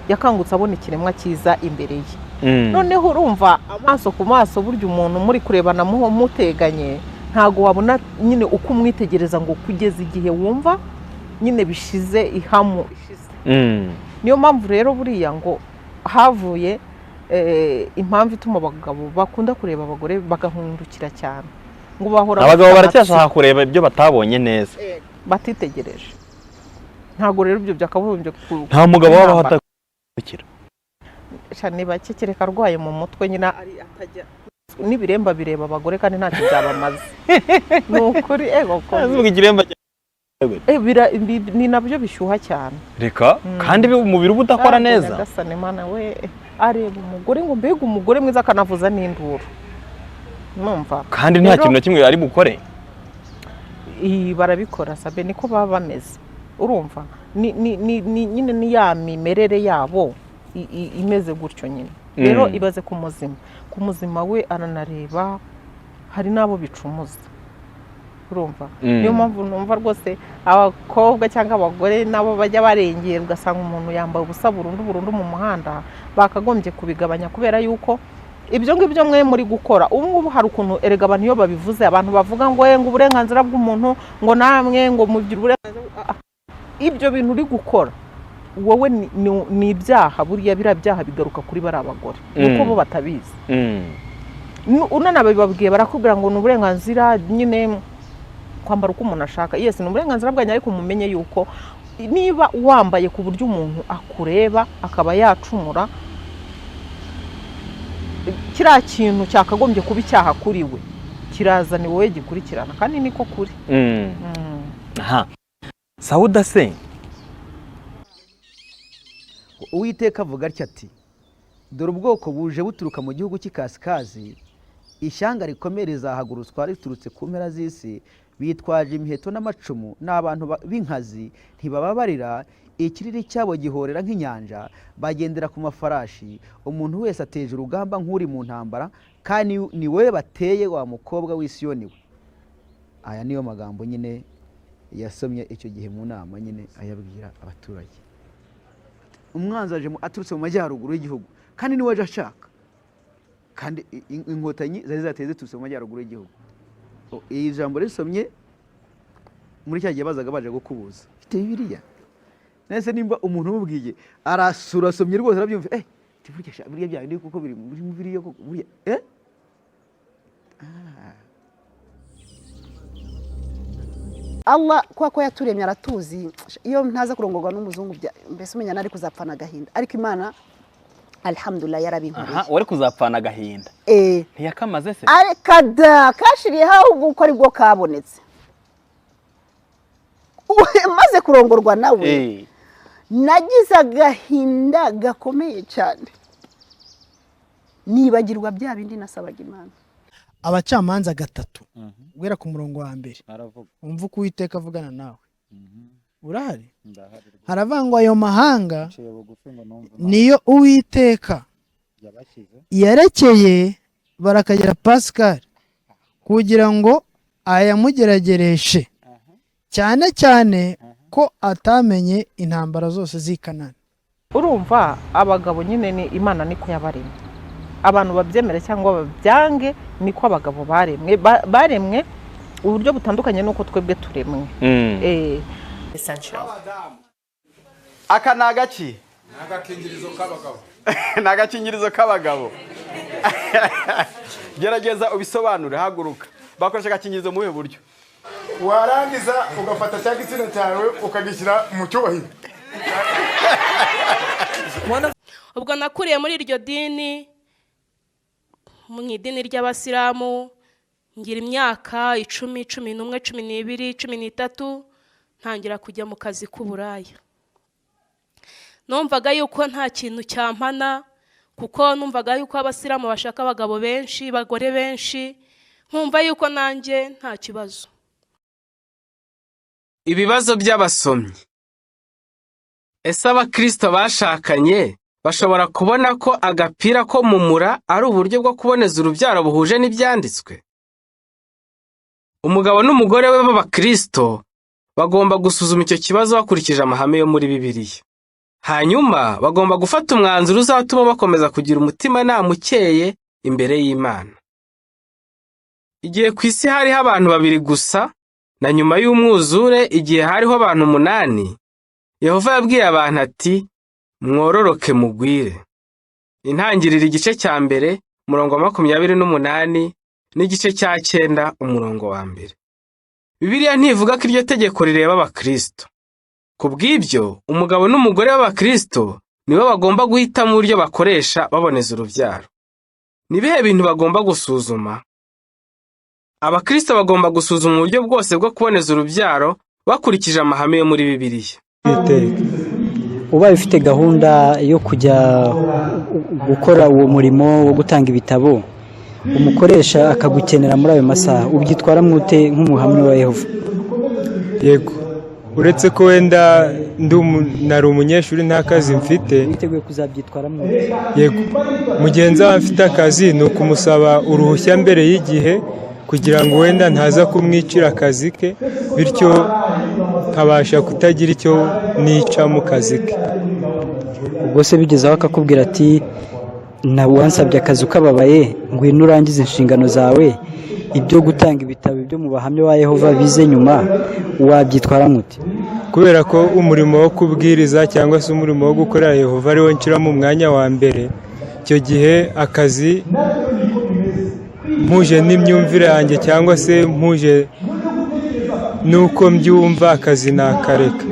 Speaker 3: yakangutse abona ikiremwa cyiza imbere ye. Noneho urumva amaso ku maso, burya umuntu muri kurebana muteganye ntago wabona nyine uko umwitegereza ngo kugeza igihe wumva nyine bishize ihamu ishize. Niyo mpamvu rero buriya ngo havuye impamvu ituma abagabo bakunda kureba abagore bagahundukira cyane, ngo bahora
Speaker 4: abagabo baracyashaka kureba ibyo batabonye neza,
Speaker 3: batitegereje. Ntago rero ibyo byakabumbye
Speaker 4: nta mugabo wabaho atakira
Speaker 3: cyane, bake kereka arwaye mu mutwe nyina ari atajya n'ibiremba bireba abagore kandi ntacyo byabamaze. Nukuri ko
Speaker 4: azuga ikiremba
Speaker 3: ni nabyo bishyuha cyane.
Speaker 4: Reka kandi umubiri uba udakora neza.
Speaker 3: Gasane mana we areba umugore ngo mbega umugore mwiza akanavuza n'induru, numva
Speaker 4: kandi nta kintu na kimwe ari bukore.
Speaker 3: Barabikora sabe, niko baba bameze. urumva nyine ni ya mimerere yabo imeze gutyo nyine. Rero ibaze ku muzima we aranareba, hari n'abo bicumuza, urumva. Niyo mpamvu numva rwose abakobwa cyangwa abagore nabo bajya barengera, ugasanga umuntu yambaye ubusa burundu mu muhanda, bakagombye kubigabanya, kubera yuko ibyo ngibyo mwe muri gukora ubu ngubu hari ukuntu erega abantu iyo babivuze abantu bavuga ngo uburenganzira bw'umuntu ngo namwe ngo mugira uburenganzira. Ibyo bintu uri gukora wowe ni ibyaha, buriya biriya byaha bigaruka kuri bari abagore nuko bo batabizi. Unanabibabwiye barakubwira ngo ni uburenganzira nyine kwambara uko umuntu ashaka. Yes, ni uburenganzira bwanyu, ariko mumenye yuko niba wambaye ku buryo umuntu akureba akaba yacumura, kiriya kintu cyakagombye kuba icyaha kuri we kiraza ni wowe gikurikirana, kandi niko kuri.
Speaker 4: Aha, Sauda se
Speaker 11: Uwiteka avuga atya ati, dore ubwoko buje buturuka mu gihugu cy'ikasikazi, ishyanga rikomeye rizahagurutswa riturutse ku mpera z'isi, bitwaje imiheto n'amacumu, n'abantu b'inkazi, ntibababarira, ikiriri cyabo gihorera nk'inyanja, bagendera ku mafarashi, umuntu wese ateje urugamba nk'uri mu ntambara, kandi ni wowe bateye wa mukobwa w'i Siyoni we. Aya niyo magambo nyine yasomye icyo gihe mu nama nyine ayabwira abaturage. Umwanzi aje aturutse mu majyaruguru y'igihugu, kandi niwe aje ashaka, kandi inkotanyi zari zateze ziturutse mu majyaruguru y'igihugu. Iyi jambo risomye muri cya gihe bazaga baje gukubuza, bite Bibiliya. Nese nimba umuntu umubwiye arasura asomye rwose arabyumva, burya bya bindi kuko biri muri Bibiliya koko burya
Speaker 22: Allah kwa yaturemye aratuzi. Iyo ntaza kurongorwa n'umuzungu mbese umenya nari kuzapfana agahinda, ariko Imana alhamdulillah yarabinkoreye.
Speaker 4: Wari kuzapfana agahinda ntiyakamaze se?
Speaker 22: Areka da kashiriyeho ahubwo uko aribwo kabonetse. Maze kurongorwa nawe nagize agahinda gakomeye cyane, nibagirwa bya bindi nasabaga Imana.
Speaker 18: Abacamanza 3 guhera ku murongo wa mbere umva uko Uwiteka avugana nawe. Urahari? Haravangwa ayo mahanga niyo Uwiteka yarekeye barakagera Pascal kugira ngo ayamugeragereshe, cyane cyane ko atamenye intambara zose z'i Kanani.
Speaker 3: Urumva abagabo nyine ni Imana niko yabaremye, abantu babyemere cyangwa babyange, niko abagabo baremwe uburyo butandukanye nuko twebwe turemwe.
Speaker 2: Aka nagaki nagakingirizo k'abagabo nagakingirizo k'abagabo. Gerageza ubisobanure, haguruka. Bakoresha agakingirizo mu buryo
Speaker 19: warangiza ugafata cya gitsina cyawe ukagishyira mu cyubahiro.
Speaker 7: Ubwo nakuriye muri iryo dini, mu idini ry'Abasilamu, ngira imyaka 10, 11, 12, 13, ntangira kujya mu kazi k'uburaya. Numvaga yuko nta kintu cyampana, kuko numvaga yuko Abasilamu bashaka abagabo benshi, bagore benshi, nkumva yuko nanjye nta kibazo.
Speaker 24: Ibibazo by'abasomyi. Ese abakristo bashakanye bashobora kubona ko agapira ko mumura ari uburyo bwo kuboneza urubyaro buhuje n'ibyanditswe? Umugabo n'umugore we b'abakristo bagomba gusuzuma icyo kibazo bakurikije amahame yo muri Bibiliya. Hanyuma bagomba gufata umwanzuro uzatuma bakomeza kugira umutima ukeye imbere y'Imana. Igihe ku isi hariho abantu 2 gusa, na nyuma y'umwuzure igihe hariho abantu 8, Yehova yabwiye abantu ati, mwororoke mugwire. Intangiriro igice cya mbere umurongo 28 n'igice cya 9 umurongo wa mbere. Bibiliya ntivuga ko iryo tegeko rireba abakristo. Kubw'ibyo umugabo n'umugore b'abakristo nibo bagomba guhitamo uburyo bakoresha baboneza urubyaro. Ni bihe bintu bagomba gusuzuma? Abakristo bagomba gusuzuma uburyo bwose bwo kuboneza urubyaro bakurikije amahame yo muri Bibiliya.
Speaker 25: Ubaye ufite gahunda yo kujya gukora uwo murimo wo gutanga ibitabo, umukoresha akagukenera muri ayo masaha, ubyitwara mwute nk'umuhamya wa Yehova?
Speaker 21: Yego,
Speaker 1: uretse ko wenda nari umunyeshuri nta kazi mfite.
Speaker 25: witeguye kuzabyitwaramo?
Speaker 1: Yego, mugenzi wawe afite akazi ni ukumusaba uruhushya mbere y'igihe kugira ngo wenda ntaza kumwicira akazi ke, bityo nkabasha kutagira icyo nica mu kazi ke.
Speaker 25: ubwo se bigezeho akakubwira ati wansabye akazi ukababaye, ngwino urangize inshingano zawe, ibyo gutanga ibitabo byo mu bahamya ba Yehova bize nyuma, wabyitwaramo ute?
Speaker 1: Kubera ko umurimo wo kubwiriza cyangwa se umurimo wo gukorera Yehova ariwo nshyira mu mwanya wa mbere, icyo gihe akazi mpuje n'imyumvire yanjye cyangwa se mpuje n'uko mbyumva, akazi nakareka.